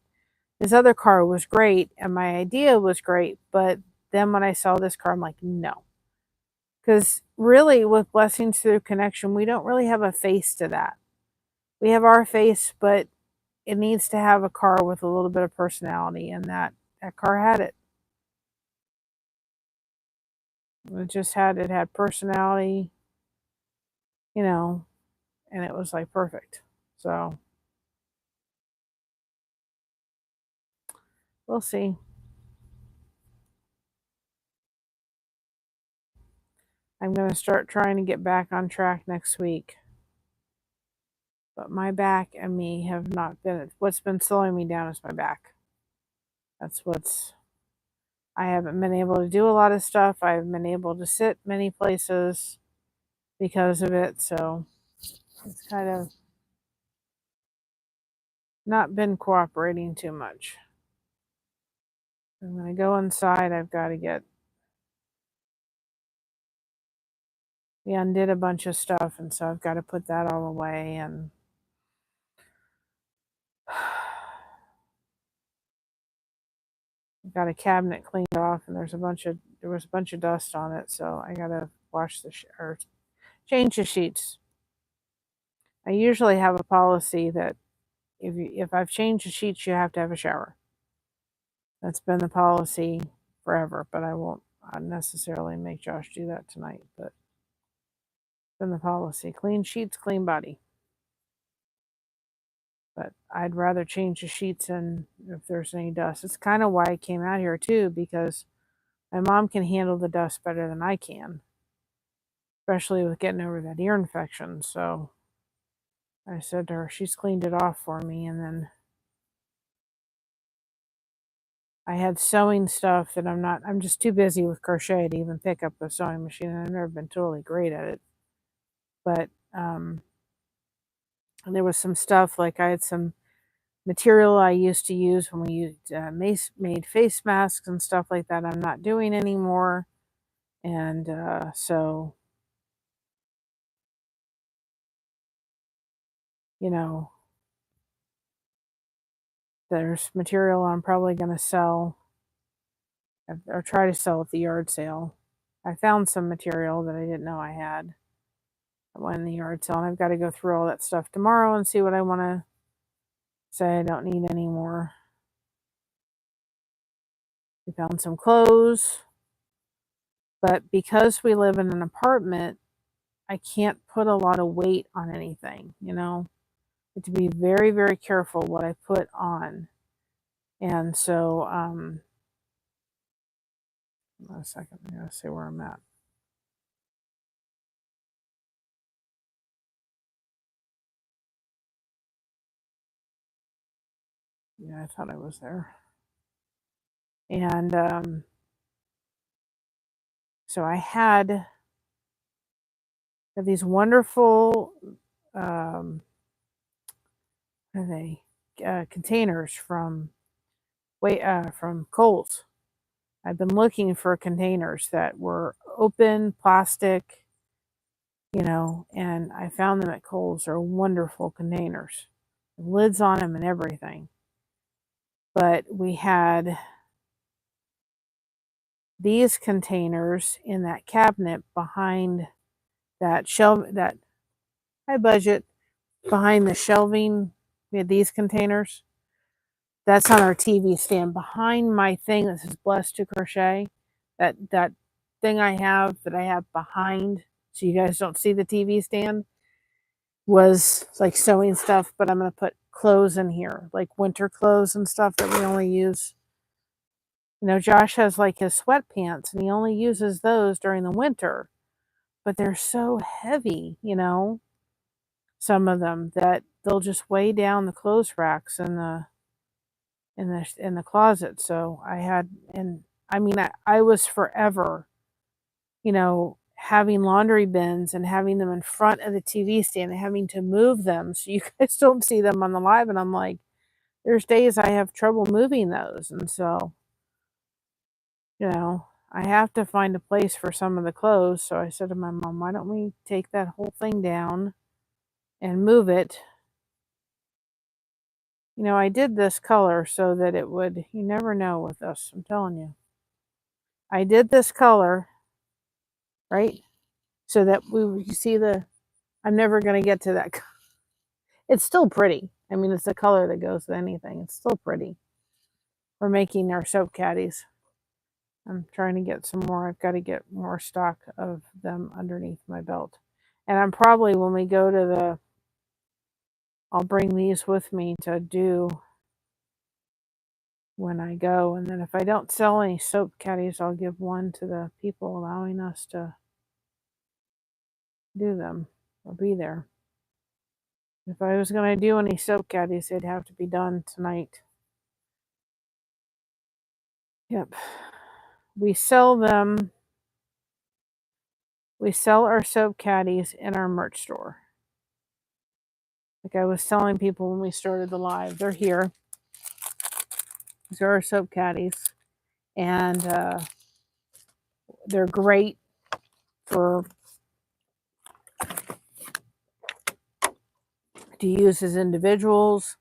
This other car was great, and my idea was great, but then when I saw this car, I'm like, no. Because really, with Blessings Through Connection, we don't really have a face to that. We have our face, but it needs to have a car with a little bit of personality, and that car had it. It had personality, you know, and it was like perfect. So we'll see. I'm going to start trying to get back on track next week. But my back and me have not been, what's been slowing me down is my back. That's what's, I haven't been able to do a lot of stuff. I haven't been able to sit many places because of it. So it's kind of not been cooperating too much. When I go inside, I've got to get, we undid a bunch of stuff, and so I've got to put that all away, and I've got a cabinet cleaned off, and there was a bunch of dust on it, so I got to wash or change the sheets. I usually have a policy that if I've changed the sheets, you have to have a shower. That's been the policy forever, but I won't necessarily make Josh do that tonight, but it's been the policy. Clean sheets, clean body. But I'd rather change the sheets and if there's any dust. It's kind of why I came out here too, because my mom can handle the dust better than I can, especially with getting over that ear infection. So I said to her, she's cleaned it off for me, and then I had sewing stuff that I'm just too busy with crochet to even pick up a sewing machine. I've never been totally great at it. But and there was some stuff, like I had some material I used to use when we used made face masks and stuff like that. I'm not doing anymore. And so, you know, there's material I'm probably going to sell or try to sell at the yard sale. I found some material that I didn't know I had. I went in the yard sale, and I've got to go through all that stuff tomorrow and see what I want to say I don't need anymore. We found some clothes, but because we live in an apartment, I can't put a lot of weight on anything, you know. I have to be very, very careful what I put on. And so, a second, I gotta see where I'm at. Yeah, I thought I was there. And so I had these wonderful, what are they? Containers from Kohl's. I've been looking for containers that were open plastic, you know, and I found them at Kohl's. They're wonderful containers, lids on them and everything. But we had these containers in that cabinet behind that shelf, that high budget, behind the shelving. We had these containers. That's on our TV stand behind my thing that says Blessed to Crochet. That thing I have behind, so you guys don't see the TV stand, was like sewing stuff, but I'm going to put clothes in here, like winter clothes and stuff that we only use. You know, Josh has like his sweatpants, and he only uses those during the winter, but they're so heavy, you know, some of them, that they'll just weigh down the clothes racks in the closet. So I had, and I mean, I was forever, you know, having laundry bins and having them in front of the TV stand and having to move them so you guys don't see them on the live. And I'm like, there's days I have trouble moving those. And so, you know, I have to find a place for some of the clothes. So I said to my mom, why don't we take that whole thing down and move it? You know, I did this color so that it would, you never know with us, I'm telling you. I did this color, right? So that you see I'm never going to get to that. It's still pretty. I mean, it's a color that goes with anything. It's still pretty. We're making our soap caddies. I'm trying to get some more. I've got to get more stock of them underneath my belt. And I'm probably, when we go to I'll bring these with me to do when I go. And then if I don't sell any soap caddies, I'll give one to the people allowing us to do them or be there. If I was going to do any soap caddies, they'd have to be done tonight. Yep. We sell them. We sell our soap caddies in our merch store. Like I was telling people when we started the live, they're here. These are our soap caddies. And they're great for to use as individuals.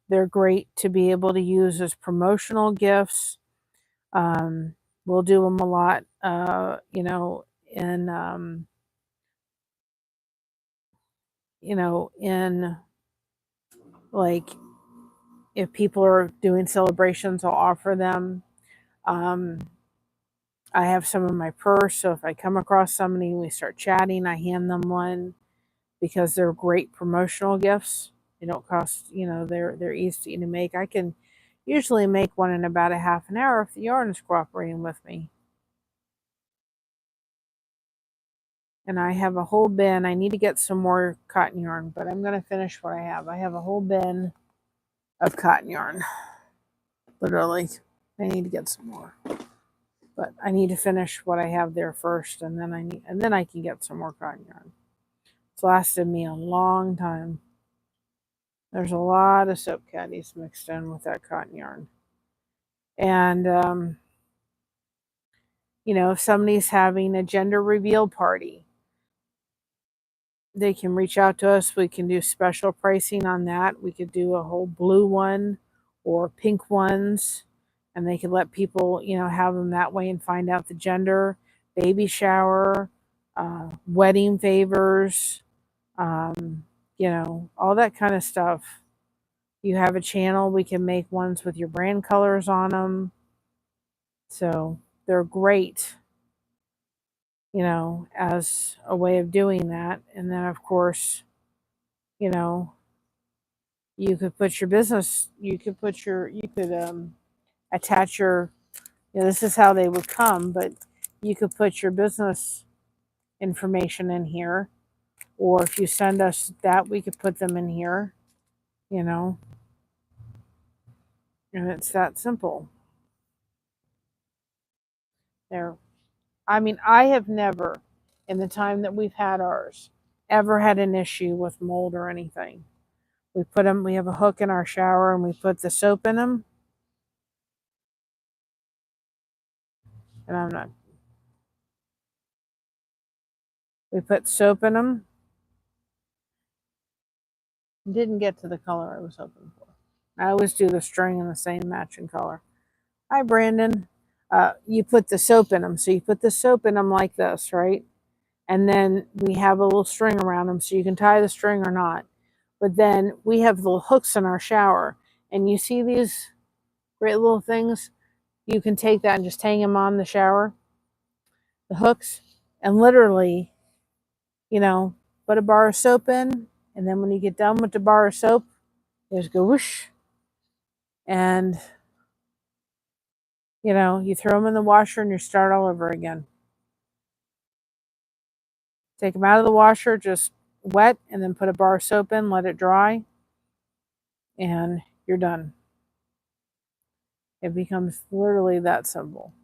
They're great to be able to use as promotional gifts. We'll do them a lot, you know, in like if people are doing celebrations, I'll offer them. I have some in my purse, so if I come across somebody and we start chatting, I hand them one because they're great promotional gifts. They don't cost, you know, they're easy to make. I can usually make one in about a half an hour if the yarn is cooperating with me. And I have a whole bin. I need to get some more cotton yarn, but I'm going to finish what I have. I have a whole bin of cotton yarn. Literally, I need to get some more. But I need to finish what I have there first, and then I can get some more cotton yarn. It's lasted me a long time. There's a lot of soap caddies mixed in with that cotton yarn. And you know, if somebody's having a gender reveal party, they can reach out to us. We can do special pricing on that. We could do a whole blue one or pink ones, and they could let people, you know, have them that way and find out the gender. Baby shower, wedding favors, you know, all that kind of stuff. You have a channel, we can make ones with your brand colors on them. So they're great, you know, as a way of doing that. And then, of course, you know, you could put your business, you could attach your, you know, this is how they would come, but you could put your business information in here. Or if you send us that, we could put them in here, you know, and it's that simple. There. I mean, I have never, in the time that we've had ours, ever had an issue with mold or anything. We put them, we have a hook in our shower and we put the soap in them. And I'm not, we put soap in them. Didn't get to the color I was hoping for. I always do the string in the same matching color. Hi, Brandon. You put the soap in them. So you put the soap in them like this, right? And then we have a little string around them so you can tie the string or not. But then we have little hooks in our shower. And you see these great little things? You can take that and just hang them on the shower, the hooks, and literally, you know, put a bar of soap in. And then when you get done with the bar of soap, you just go whoosh. And, you know, you throw them in the washer and you start all over again. Take them out of the washer, just wet, and then put a bar of soap in, let it dry, and you're done. It becomes literally that simple.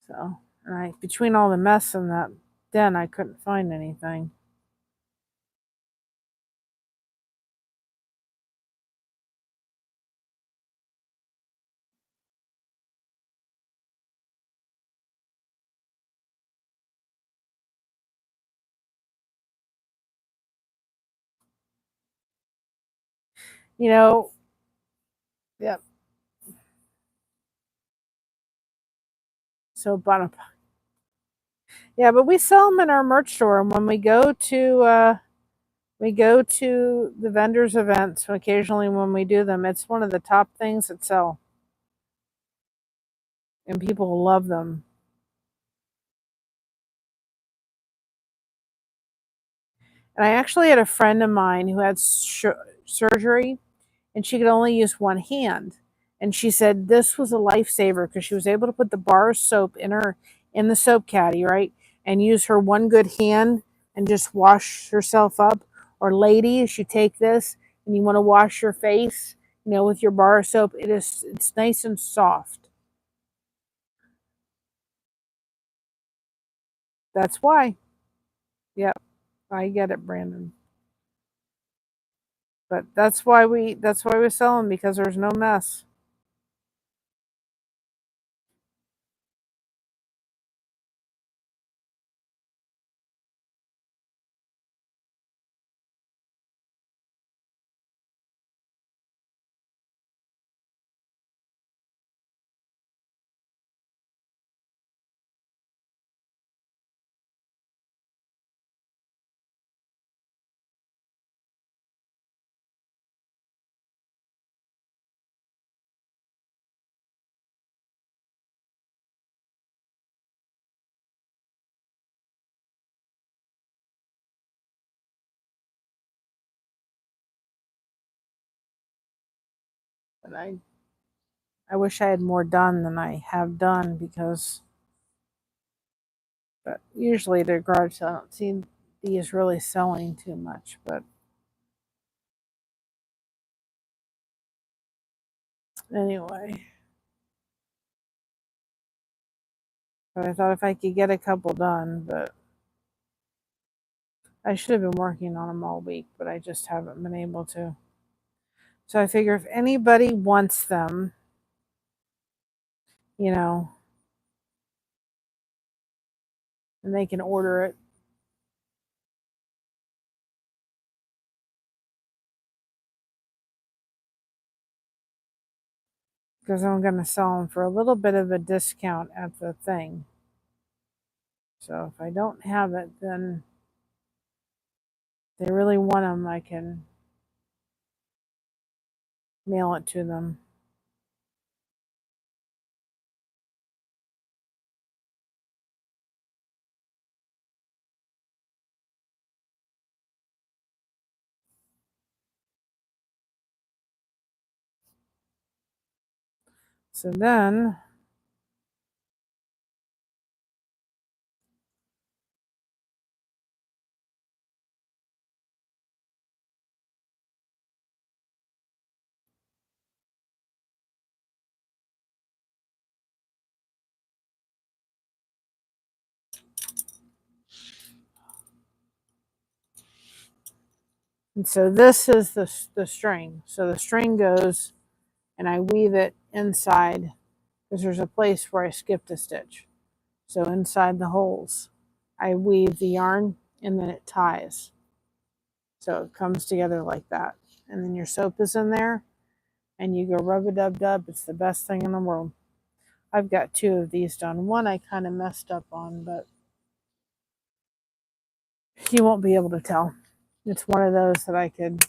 So, and between all the mess in that den, I couldn't find anything. You know, yep. So Bonaparte. Yeah, but we sell them in our merch store, and when we go to the vendors events, occasionally when we do them, it's one of the top things that sell, and people love them. And I actually had a friend of mine who had surgery, and she could only use one hand. And she said this was a lifesaver because she was able to put the bar of soap in the soap caddy, right? And use her one good hand and just wash herself up. Or ladies, you take this and you want to wash your face, with your bar of soap. It's nice and soft. That's why. Yep, I get it, Brandon. But that's why we sell them, because there's no mess. But I wish I had more done than I have done, but usually the garage sale, I don't see these really selling too much. But anyway, but I thought if I could get a couple done, but I should have been working on them all week, but I just haven't been able to. So I figure if anybody wants them, and they can order it. Because I'm going to sell them for a little bit of a discount at the thing. So if I don't have it, then if they really want them, I can mail it to them. So then, and so this is the string. So the string goes, and I weave it inside, because there's a place where I skipped a stitch. So inside the holes, I weave the yarn, and then it ties. So it comes together like that. And then your soap is in there, and you go rub-a-dub-dub. It's the best thing in the world. I've got 2 of these done. One I kind of messed up on, but you won't be able to tell. It's one of those that I could,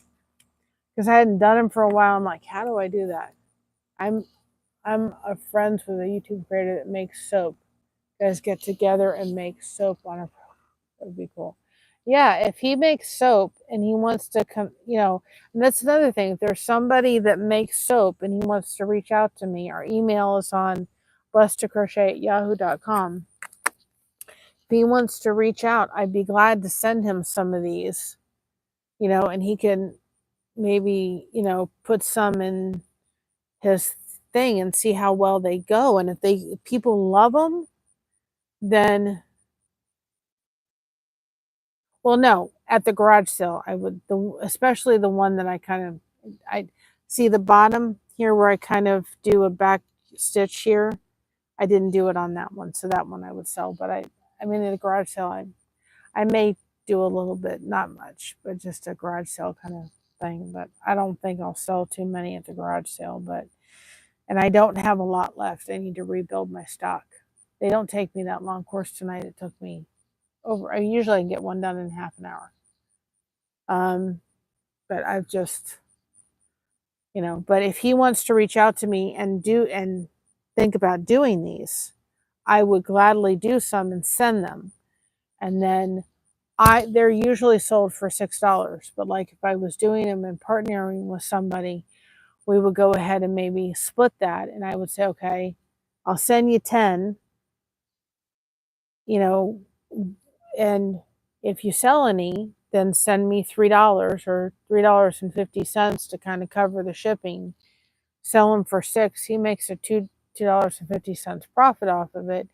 because I hadn't done them for a while. I'm like, how do I do that? I'm friends with a YouTube creator that makes soap. You guys get together and make soap on a. That would be cool. Yeah, if he makes soap and he wants to come, and that's another thing. If there's somebody that makes soap and he wants to reach out to me, our email is on blessedtocrochet@yahoo.com. If he wants to reach out, I'd be glad to send him some of these, and he can maybe, put some in his thing and see how well they go. And if people love them, then, well, no, at the garage sale, I would, especially the one that I see the bottom here where I kind of do a back stitch here. I didn't do it on that one. So that one I would sell, but I mean, at the garage sale, I may do a little bit, not much, but just a garage sale kind of thing. But I don't think I'll sell too many at the garage sale, and I don't have a lot left. I need to rebuild my stock. They don't take me that long. Of course, tonight it took me I usually can get one done in half an hour. But I've just, but if he wants to reach out to me and think about doing these, I would gladly do some and send them. And then they're usually sold for $6, but like if I was doing them and partnering with somebody, we would go ahead and maybe split that, and I would say, okay, I'll send you 10, you know, and if you sell any, then send me $3 or $3.50 to kind of cover the shipping. Sell them for $6, he makes a $2.50 profit off of it.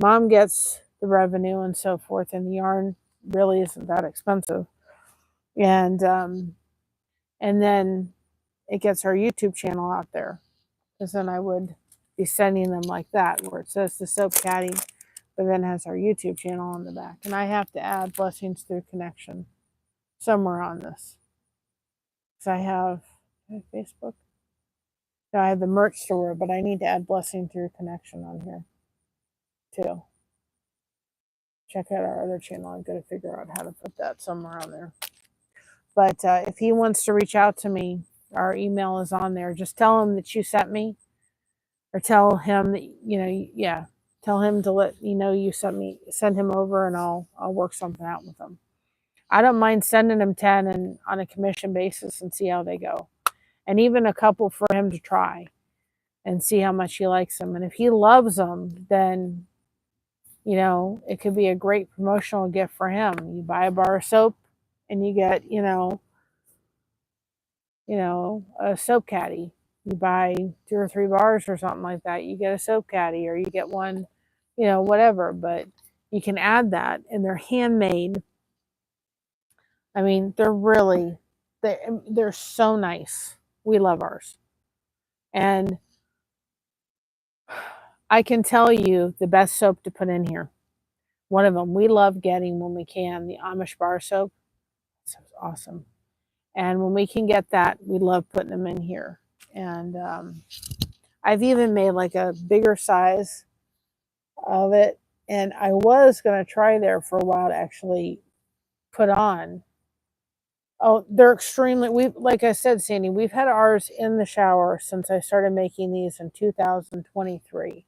Mom gets the revenue and so forth, and the yarn really isn't that expensive. And then it gets our YouTube channel out there, because then I would be sending them like that, where it says the Soap Caddy, but then has our YouTube channel on the back. And I have to add Blessings Through Connection somewhere on this, because I have Facebook. No, I have the merch store, but I need to add Blessing Through Connection on here too. Check out our other channel. I've got to figure out how to put that somewhere on there. But if he wants to reach out to me, our email is on there. Just tell him that you sent me, or tell him that, you know, yeah, tell him to let me know you sent me, send him over, and I'll work something out with him. I don't mind sending him 10 and on a commission basis and see how they go. And even a couple for him to try and see how much he likes them. And if he loves them, then, you know, it could be a great promotional gift for him. You buy a bar of soap and you get, you know, a soap caddy. You buy 2 or 3 bars or something like that, you get a soap caddy, or you get one, you know, whatever. But you can add that, and they're handmade. I mean, they're so nice. We love ours. And I can tell you the best soap to put in here. One of them we love getting when we can, the Amish bar soap. It's awesome. And when we can get that, we love putting them in here. And I've even made like a bigger size of it. And I was going to try there for a while to actually put on. Oh, they're extremely, like I said, Sandy, we've had ours in the shower since I started making these in 2023.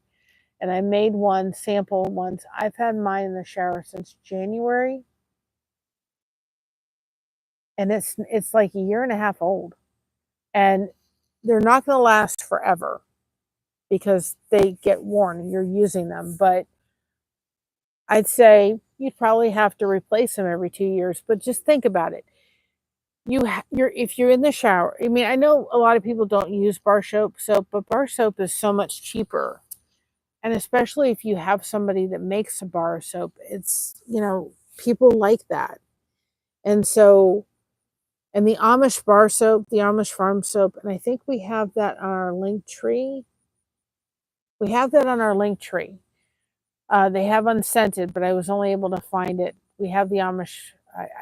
And I made one sample once. I've had mine in the shower since January. And it's like a year and a half old. And they're not going to last forever because they get worn. You're using them. But I'd say you'd probably have to replace them every 2 years. But just think about it. If you're in the shower, I mean, I know a lot of people don't use bar soap, but bar soap is so much cheaper. And especially if you have somebody that makes a bar soap, it's, you know, people like that. And so, and the Amish bar soap, the Amish farm soap, and I think we have that on our link tree. We have that on our link tree. They have unscented, but I was only able to find it. We have the Amish.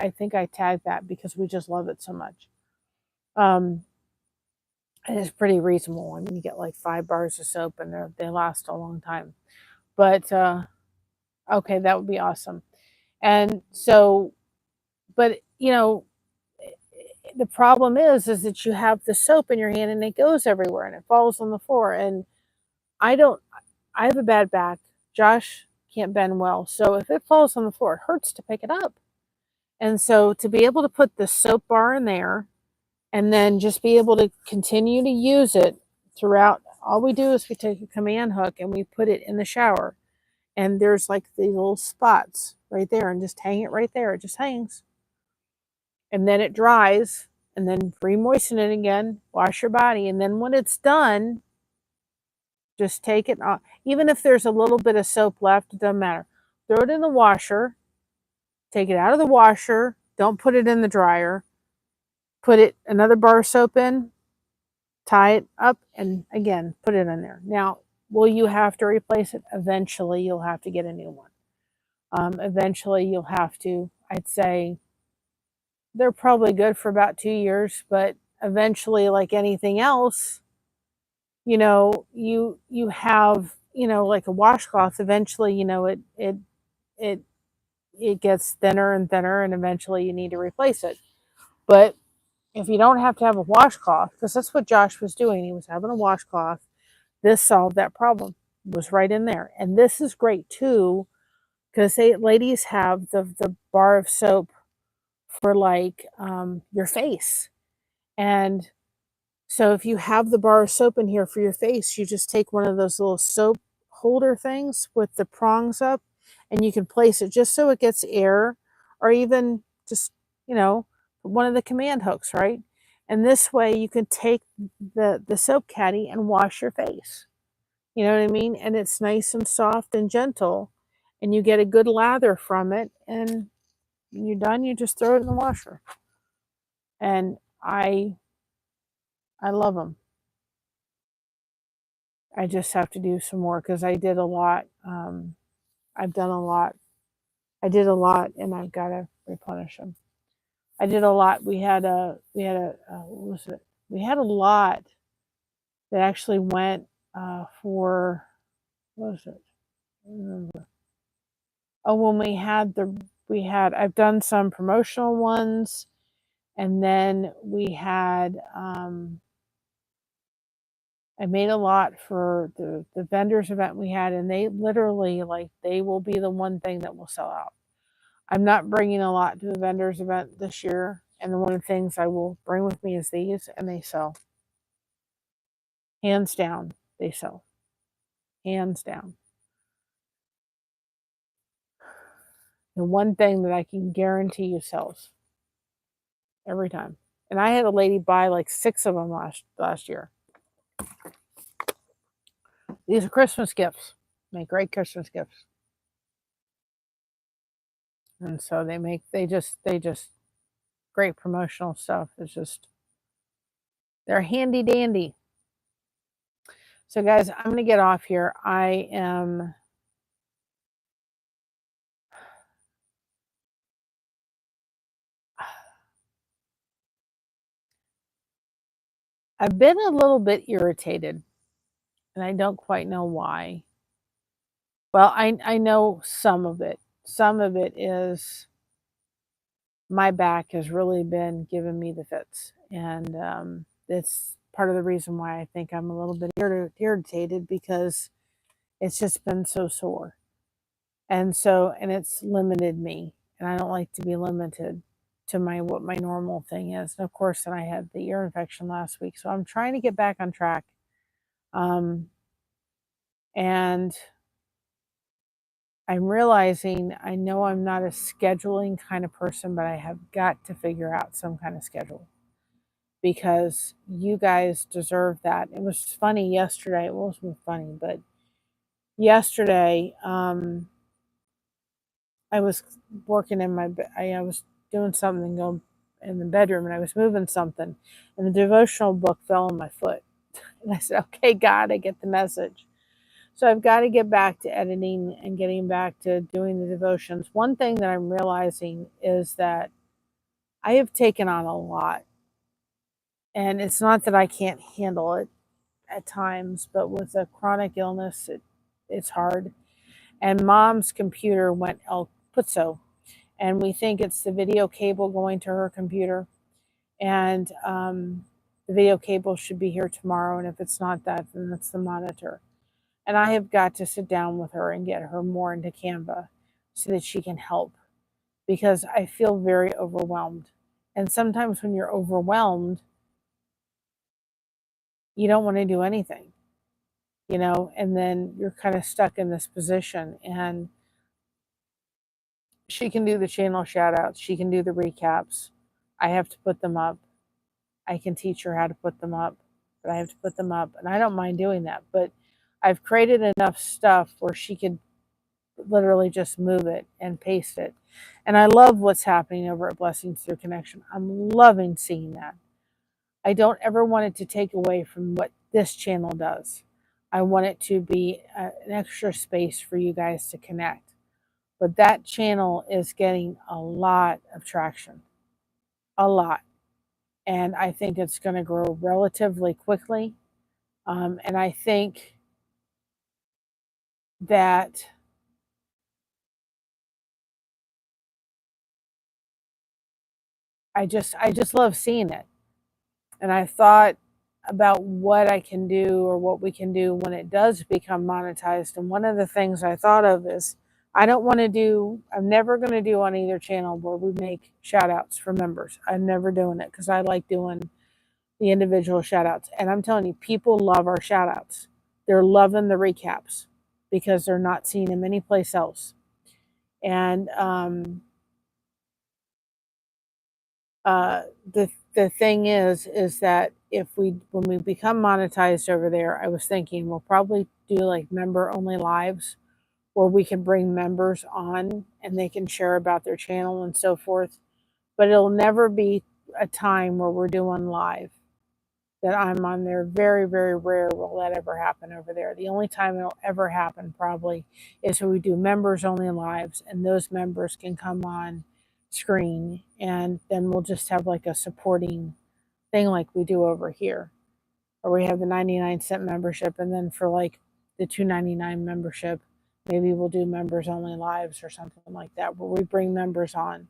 I think I tagged that because we just love it so much. And it's pretty reasonable. I mean, you get like 5 bars of soap, and they last a long time. But okay, that would be awesome. And so, but you know, the problem is that you have the soap in your hand and it goes everywhere and it falls on the floor. And I have a bad back. Josh can't bend well. So if it falls on the floor, it hurts to pick it up. And so to be able to put the soap bar in there and then just be able to continue to use it throughout, all we do is we take a command hook and we put it in the shower. And there's like these little spots right there, and just hang it right there. It just hangs. And then it dries, and then re-moisten it again, wash your body. And then when it's done, just take it off. Even if there's a little bit of soap left, it doesn't matter. Throw it in the washer, take it out of the washer, don't put it in the dryer, put another bar of soap in, tie it up, and again, put it in there. Now, will you have to replace it? Eventually, you'll have to get a new one. Eventually, you'll have to, I'd say, they're probably good for about 2 years, but eventually, like anything else, you know, you have, you know, like a washcloth, eventually, you know, it gets thinner and thinner, and eventually you need to replace it. But if you don't have to have a washcloth, because that's what Josh was doing, he was having a washcloth, this solved that problem. It was right in there. And this is great too, because ladies have the bar of soap for like your face. And so if you have the bar of soap in here for your face, you just take one of those little soap holder things with the prongs up, and you can place it just so it gets air, or even just, you know, one of the command hooks, right? And this way you can take the soap caddy and wash your face. You know what I mean? And it's nice and soft and gentle, and you get a good lather from it, and when you're done, you just throw it in the washer. And I love them. I just have to do some more because I did a lot. I've done a lot. I did a lot, and I've got to replenish them. I did a lot. What was it? We had a lot that actually went for, what was it? I don't remember. Oh, when I've done some promotional ones, and then we had, I made a lot for the vendors event we had, and they literally, like, they will be the one thing that will sell out. I'm not bringing a lot to the vendors event this year, and one of the things I will bring with me is these, and they sell. Hands down, they sell. Hands down. The one thing that I can guarantee you sells every time. And I had a lady buy like 6 of them last year. These are Christmas gifts. Make great Christmas gifts. And so they just great promotional stuff. It's just, they're handy dandy. So guys, I'm going to get off here. I've been a little bit irritated, and I don't quite know why. Well, I know some of it. Some of it is my back has really been giving me the fits, and it's part of the reason why I think I'm a little bit irritated, because it's just been so sore, and it's limited me, and I don't like to be limited to what my normal thing is. And of course, then I had the ear infection last week, so I'm trying to get back on track. And I'm realizing, I know I'm not a scheduling kind of person, but I have got to figure out some kind of schedule, because you guys deserve that. It was funny yesterday. It wasn't funny, but yesterday, I was working in I was doing something going in the bedroom, and I was moving something, and the devotional book fell on my foot. And I said, okay, God, I get the message. So I've got to get back to editing and getting back to doing the devotions. One thing that I'm realizing is that I have taken on a lot. And it's not that I can't handle it at times, but with a chronic illness, it's hard. And Mom's computer went El Putzo, and we think it's the video cable going to her computer. And the video cable should be here tomorrow. And if it's not that, then it's the monitor. And I have got to sit down with her and get her more into Canva so that she can help, because I feel very overwhelmed. And sometimes when you're overwhelmed, you don't want to do anything, and then you're kind of stuck in this position. And she can do the channel shout outs, she can do the recaps. I have to put them up. I can teach her how to put them up, but I have to put them up. And I don't mind doing that. But I've created enough stuff where she could literally just move it and paste it. And I love what's happening over at Blessings Through Connection. I'm loving seeing that. I don't ever want it to take away from what this channel does. I want it to be an extra space for you guys to connect. But that channel is getting a lot of traction. A lot. And I think it's going to grow relatively quickly. And I think that I just love seeing it. And I thought about what I can do, or what we can do when it does become monetized. And one of the things I thought of is I'm never going to do on either channel where we make shout outs for members. I'm never doing it because I like doing the individual shout outs. And I'm telling you, people love our shout outs. They're loving the recaps because they're not seeing them anyplace else. And the thing is that when we become monetized over there, I was thinking we'll probably do like member only lives where we can bring members on and they can share about their channel and so forth. But it'll never be a time where we're doing live that I'm on there. Very, very rare will that ever happen over there. The only time it'll ever happen probably is when we do members only lives, and those members can come on screen, and then we'll just have like a supporting thing like we do over here, or we have the 99-cent membership, and then for like the $2.99 membership, maybe we'll do members only lives or something like that, where we bring members on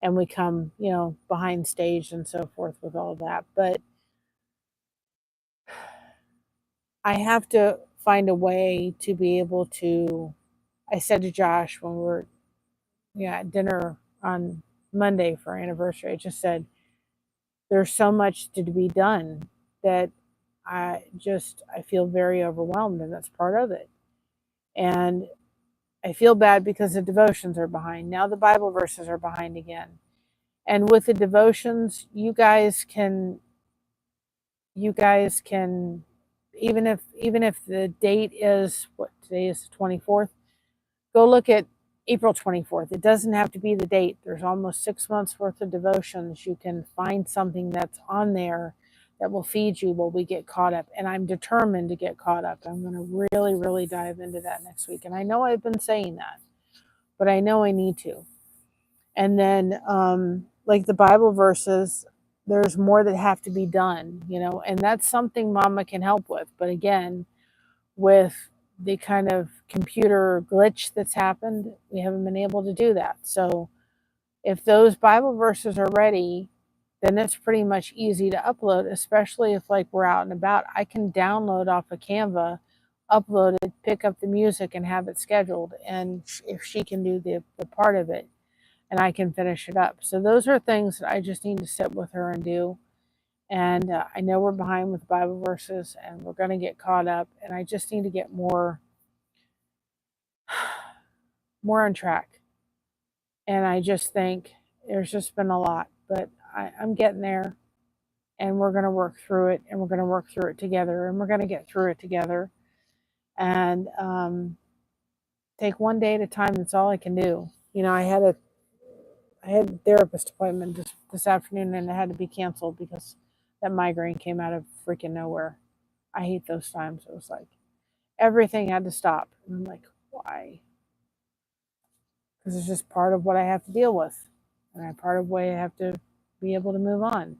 and we come, behind stage and so forth with all that. But I have to find a way to be able to. I said to Josh when we were at dinner on Monday for our anniversary, I just said, there's so much to be done that I feel very overwhelmed, and that's part of it. And I feel bad because the devotions are behind. Now the Bible verses are behind again. And with the devotions, you guys can even if the date is what today is, the 24th, go look at April 24th. It doesn't have to be the date. There's almost 6 months worth of devotions. You can find something that's on there that will feed you while we get caught up. And I'm determined to get caught up. I'm going to really, really dive into that next week. And I know I've been saying that, but I know I need to. And then like the Bible verses, there's more that have to be done, and that's something Mama can help with. But again, with the kind of computer glitch that's happened, we haven't been able to do that. So if those Bible verses are ready, then it's pretty much easy to upload, especially if like we're out and about. I can download off of Canva, upload it, pick up the music and have it scheduled. And if she can do the part of it, and I can finish it up. So those are things that I just need to sit with her and do. And I know we're behind with Bible verses, and we're going to get caught up. And I just need to get more on track. And I just think there's just been a lot, but I'm getting there, and we're going to work through it, and we're going to work through it together, and we're going to get through it together. And take one day at a time. That's all I can do. I had a therapist appointment this afternoon, and it had to be canceled because that migraine came out of freaking nowhere. I hate those times. It was like everything had to stop. And I'm like, why? Because it's just part of what I have to deal with. And part of the way I have to be able to move on.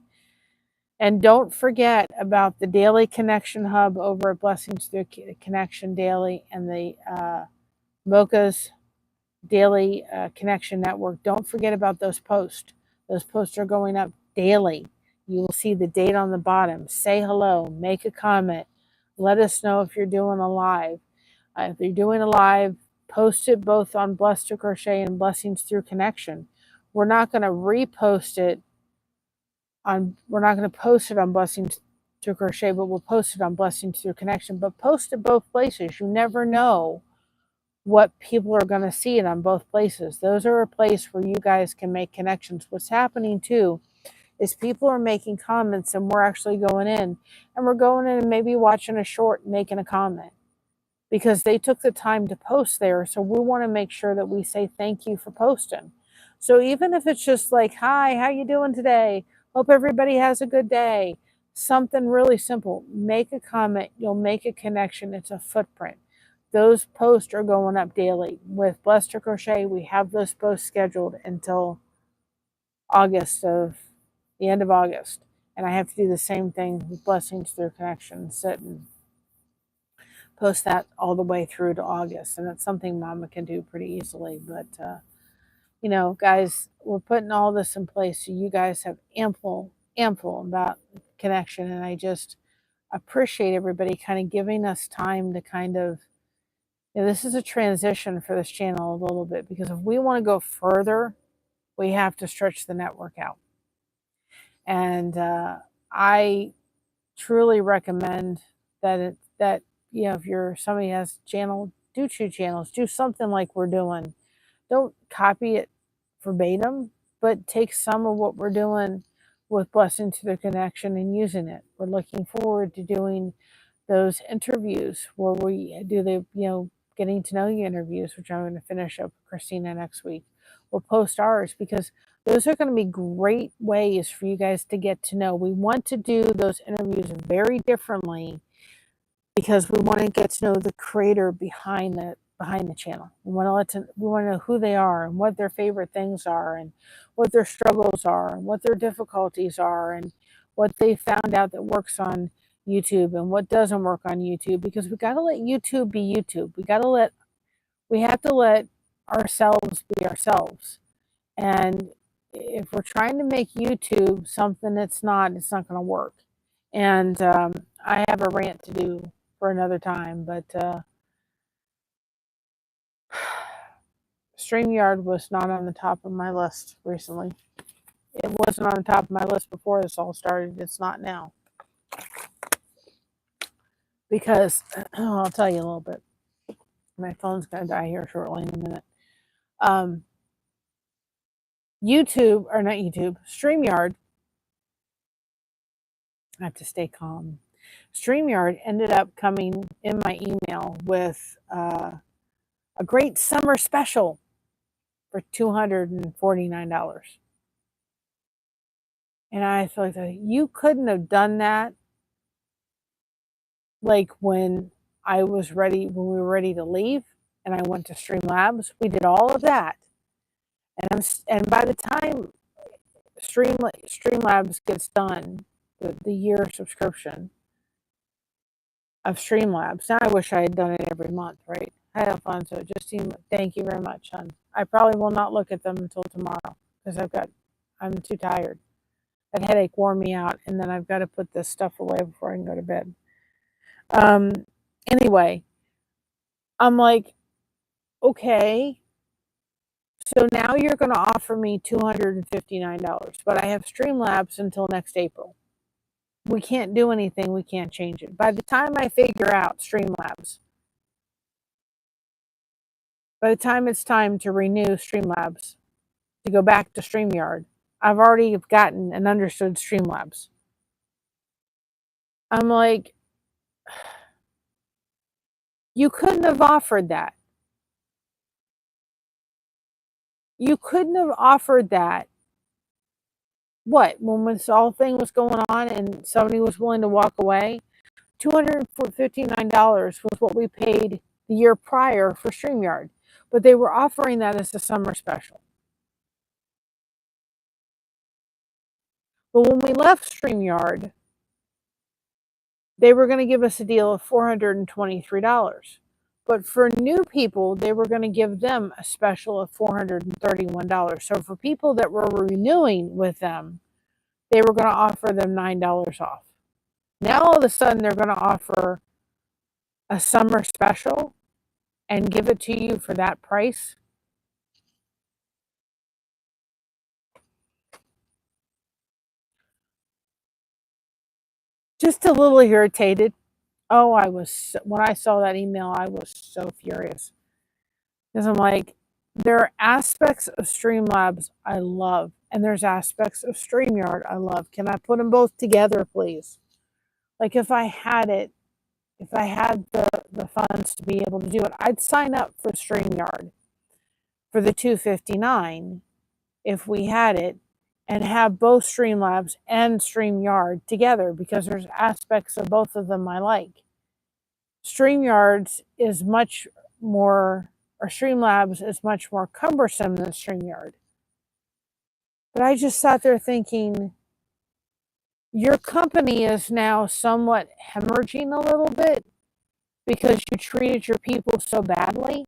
And don't forget about the Daily Connection Hub over at Blessings Through Connection Daily and the Mocha's Daily Connection Network. Don't forget about those posts. Those posts are going up daily. You will see the date on the bottom. Say hello, make a comment. Let us know if you're doing a live. If you're doing a live, post it both on Blessed to Crochet and Blessings Through Connection. We're not going to repost it we're not going to post it on Blessings to Crochet, but we'll post it on Blessings Through Connection. But post it both places. You never know what people are going to see it on both places. Those are a place where you guys can make connections. What's happening too is people are making comments, and we're actually going in, and we're going in and maybe watching a short and making a comment because they took the time to post there. So we want to make sure that we say thank you for posting. So even if it's just like, hi, how you doing today? Hope everybody has a good day. Something really simple. Make a comment. You'll make a connection. It's a footprint. Those posts are going up daily. With Blessed to Crochet, we have those posts scheduled until the end of August. And I have to do the same thing with Blessings Through Connection, sit and post that all the way through to August. And that's something Mama can do pretty easily. But, guys, we're putting all this in place so you guys have ample about connection. And I just appreciate everybody kind of giving us time to kind of This is a transition for this channel a little bit, because if we want to go further, we have to stretch the network out. And I truly recommend that if you're somebody who has a channel, do 2 channels, do something like we're doing. Don't copy it verbatim, but take some of what we're doing with Blessing to the Connection and using it. We're looking forward to doing those interviews where we do the, getting to know you interviews, which I'm going to finish up with Christina next week. We'll post ours because those are going to be great ways for you guys to get to know. We want to do those interviews very differently because we want to get to know the creator behind the channel. We want to know who they are and what their favorite things are and what their struggles are and what their difficulties are and what they found out that works on YouTube and what doesn't work on YouTube, because we got to let YouTube be YouTube. We have to let ourselves be ourselves. And if we're trying to make YouTube something it's not going to work. And I have a rant to do for another time, but StreamYard was not on the top of my list recently. It wasn't on the top of my list before this all started. It's not now. Because, I'll tell you a little bit. My phone's going to die here shortly in a minute. StreamYard, I have to stay calm. StreamYard ended up coming in my email with a great summer special for $249. And I thought, you couldn't have done that like when we were ready to leave and I went to Streamlabs. We did all of that. And by the time Streamlabs gets done, the year subscription of Streamlabs, now I wish I had done it every month, right? I have fun, so it just seemed, thank you very much, hon. I probably will not look at them until tomorrow because I'm too tired. That headache wore me out, and then I've got to put this stuff away before I can go to bed. Anyway, I'm like, okay, so now you're going to offer me $259, but I have Streamlabs until next April. We can't do anything. We can't change it. By the time I figure out Streamlabs, by the time it's time to renew Streamlabs, to go back to StreamYard, I've already gotten and understood Streamlabs. I'm like, you couldn't have offered that. You couldn't have offered that. What? When this whole thing was going on and somebody was willing to walk away? $259 was what we paid the year prior for StreamYard. But they were offering that as a summer special. But when we left StreamYard, they were going to give us a deal of $423. But for new people, they were going to give them a special of $431. So for people that were renewing with them, they were going to offer them $9 off. Now all of a sudden, they're going to offer a summer special and give it to you for that price. Just a little irritated. Oh, when I saw that email, I was so furious. Because I'm like, there are aspects of Streamlabs I love, and there's aspects of StreamYard I love. Can I put them both together, please? Like if I had the funds to be able to do it, I'd sign up for StreamYard for the $259 if we had it, and have both Streamlabs and StreamYard together, because there's aspects of both of them I like. Streamlabs is much more cumbersome than StreamYard. But I just sat there thinking, your company is now somewhat hemorrhaging a little bit because you treated your people so badly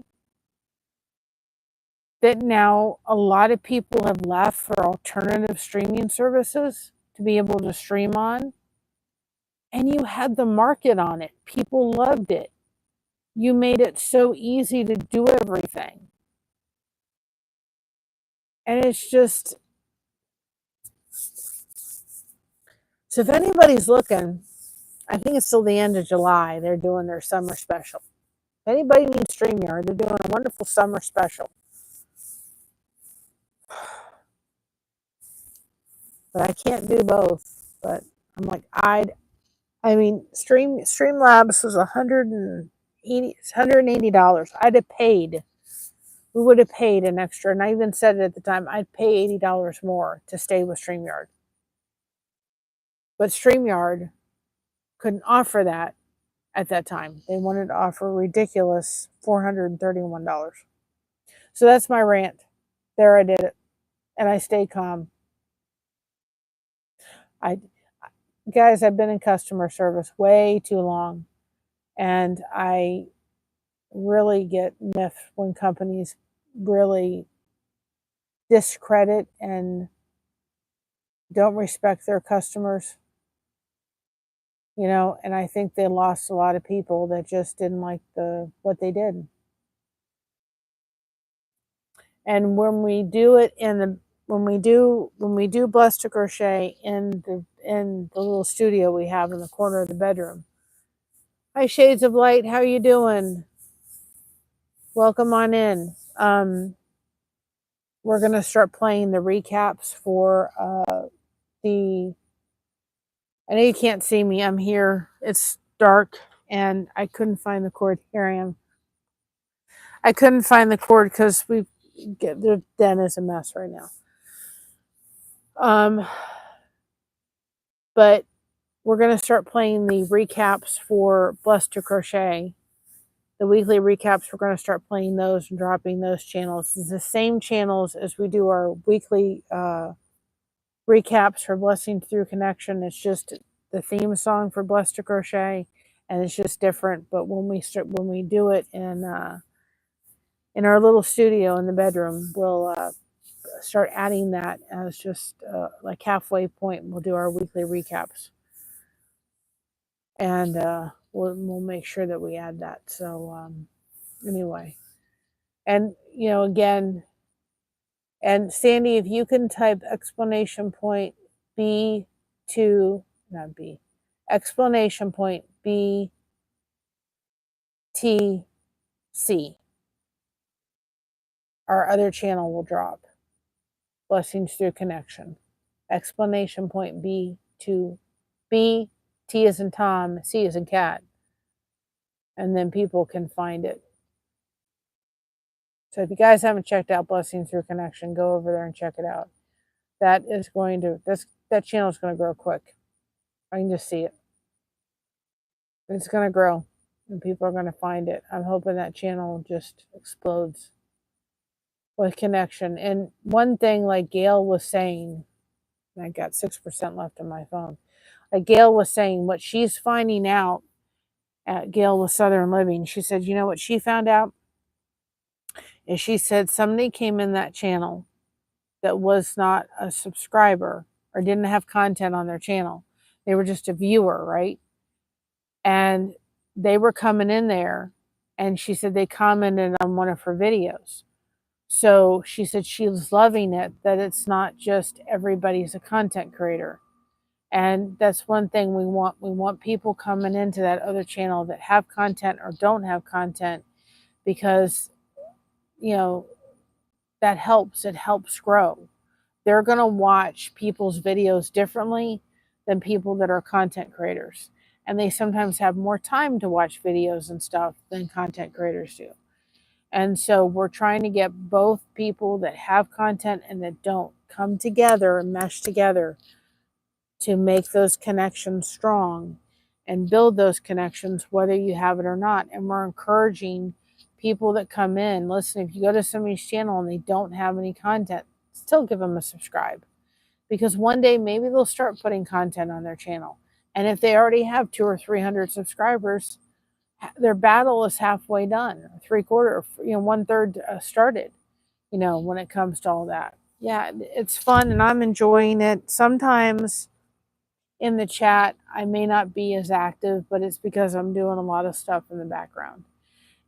that now a lot of people have left for alternative streaming services to be able to stream on. And you had the market on it. People loved it. You made it so easy to do everything. And it's just, so if anybody's looking, I think it's till the end of July, they're doing their summer special. If anybody needs StreamYard, they're doing a wonderful summer special. But I can't do both. But I'm like, I mean, Streamlabs was $180. I'd have paid. We would have paid an extra, and I even said it at the time, I'd pay $80 more to stay with StreamYard. But StreamYard couldn't offer that at that time. They wanted to offer a ridiculous $431. So that's my rant. There, I did it. And I stay calm. Guys, I've been in customer service way too long. And I really get miffed when companies really discredit and don't respect their customers. You know, and I think they lost a lot of people that just didn't like what they did. And when we do it when we do Blessed to Crochet in the little studio we have in the corner of the bedroom. Hi, Shades of Light, how you doing? Welcome on in. We're gonna start playing the recaps for I know you can't see me. I'm here. It's dark, and I couldn't find the cord. Here I am. I couldn't find the cord because the den is a mess right now. But we're going to start playing the recaps for Blessed to Crochet. The weekly recaps, we're going to start playing those and dropping those channels. It's the same channels as we do our weekly recaps for Blessing Through Connection. It's just the theme song for Blessed to Crochet, and it's just different. But when we do it in our little studio in the bedroom, we'll start adding that as just like halfway point. We'll do our weekly recaps, and we'll make sure that we add that. So anyway, and you know, again, and Sandy, if you can type exclamation point B2, not B, exclamation point BTC, our other channel will drop. Blessings Through Connection. Exclamation point B2, B, T as in Tom, C as in cat. And then people can find it. So if you guys haven't checked out Blessings Through Connection, go over there and check it out. That channel is going to grow quick. I can just see it. It's going to grow, and people are going to find it. I'm hoping that channel just explodes with connection. And one thing, like Gail was saying, I got 6% left on my phone. Like Gail was saying, what she's finding out at Gail with Southern Living, she said, you know what she found out? Is she said somebody came in that channel that was not a subscriber or didn't have content on their channel. They were just a viewer, right? And they were coming in there, and she said they commented on one of her videos. So she said she was loving it, that it's not just everybody's a content creator. And that's one thing we want. We want people coming into that other channel that have content or don't have content, because, you know, that helps. It helps grow. They're going to watch people's videos differently than people that are content creators. And they sometimes have more time to watch videos and stuff than content creators do. And so we're trying to get both people that have content and that don't come together and mesh together to make those connections strong and build those connections, whether you have it or not. And we're encouraging people that come in, listen, if you go to somebody's channel and they don't have any content, still give them a subscribe, because one day maybe they'll start putting content on their channel. And if they already have 200 or 300 subscribers, their battle is halfway done, 3/4, you know, 1/3 started, you know, when it comes to all that. Yeah, it's fun and I'm enjoying it. Sometimes in the chat, I may not be as active, but it's because I'm doing a lot of stuff in the background.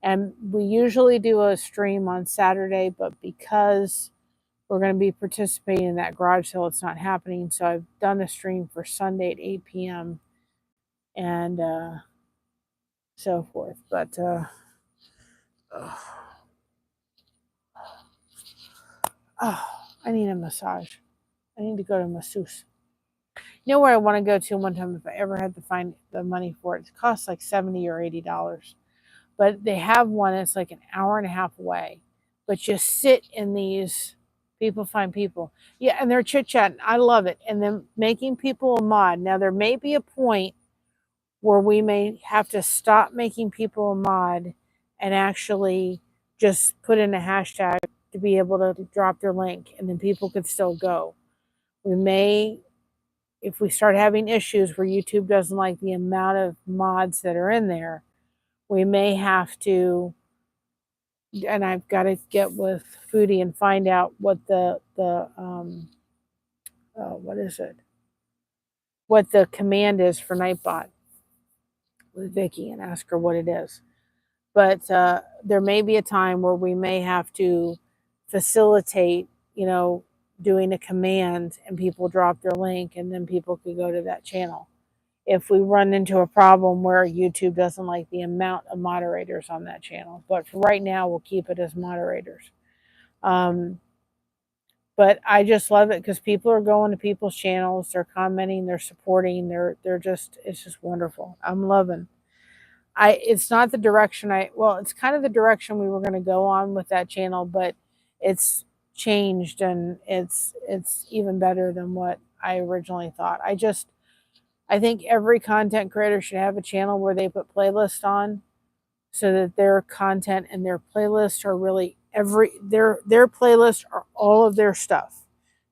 And we usually do a stream on Saturday, but because we're going to be participating in that garage sale, it's not happening. So I've done a stream for Sunday at 8 p.m. and so forth. But I need a massage. I need to go to a masseuse. You know where I want to go to one time if I ever had to find the money for it? It costs like $70 or $80. But they have one that's like an hour and a half away. But you sit in these, people find people. Yeah, and they're chit-chatting. I love it. And then making people a mod. Now, there may be a point where we may have to stop making people a mod and actually just put in a hashtag to be able to drop their link, and then people could still go. We may, if we start having issues where YouTube doesn't like the amount of mods that are in there, we may have to, and I've got to get with Foodie and find out what what is it? What the command is for Nightbot with Vicky and ask her what it is. But there may be a time where we may have to facilitate, doing a command and people drop their link and then people could go to that channel. If we run into a problem where YouTube doesn't like the amount of moderators on that channel. But for right now, we'll keep it as moderators. But I just love it because people are going to people's channels, they're commenting, they're supporting, it's just wonderful. I'm loving. It's not the direction it's kind of the direction we were going to go on with that channel, but it's changed and it's even better than what I originally thought. I think every content creator should have a channel where they put playlists on so that their content and their playlists are really their playlists are all of their stuff.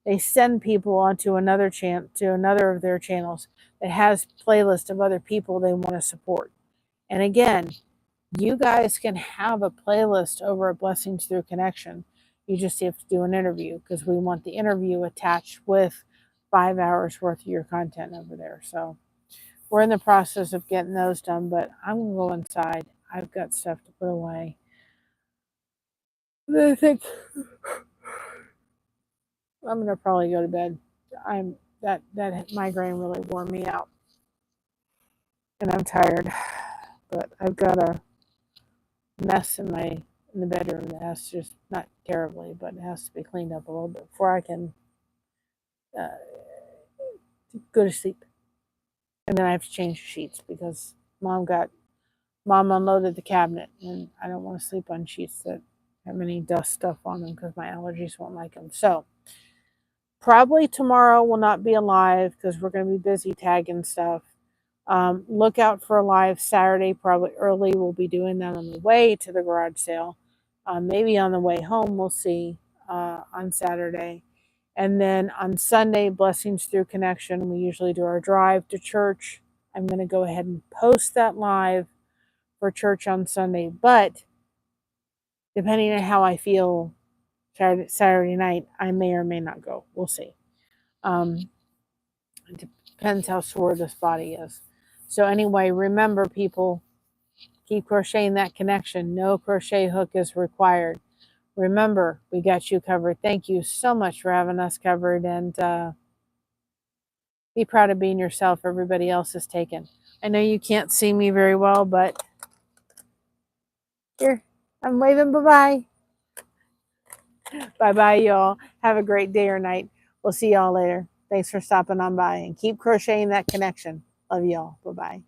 They send people onto another of their channels that has playlists of other people they want to support. And again, you guys can have a playlist over at Blessings Through Connection. You just have to do an interview because we want the interview attached with 5 hours worth of your content over there. So we're in the process of getting those done, but I'm going to go inside. I've got stuff to put away. I think I'm going to probably go to bed. That migraine really wore me out. And I'm tired. But I've got a mess in the bedroom that has to just, not terribly, but it has to be cleaned up a little bit before I can go to sleep. And then I have to change the sheets because Mom unloaded the cabinet, and I don't want to sleep on sheets that have any dust stuff on them because my allergies won't like them. So probably tomorrow will not be a live because we're going to be busy tagging stuff. Look out for a live Saturday, probably early. We'll be doing that on the way to the garage sale. Maybe on the way home, we'll see on Saturday. And then on Sunday, Blessings Through Connection, we usually do our drive to church. I'm going to go ahead and post that live for church on Sunday. But depending on how I feel Saturday night, I may or may not go. We'll see. It depends how sore this body is. So anyway, remember, people, keep crocheting that connection. No crochet hook is required. Remember, we got you covered. Thank you so much for having us covered, and be proud of being yourself. Everybody else is taken. I know you can't see me very well, but here, I'm waving bye-bye. Bye-bye, y'all. Have a great day or night. We'll see y'all later. Thanks for stopping on by, and keep crocheting that connection. Love y'all. Bye-bye.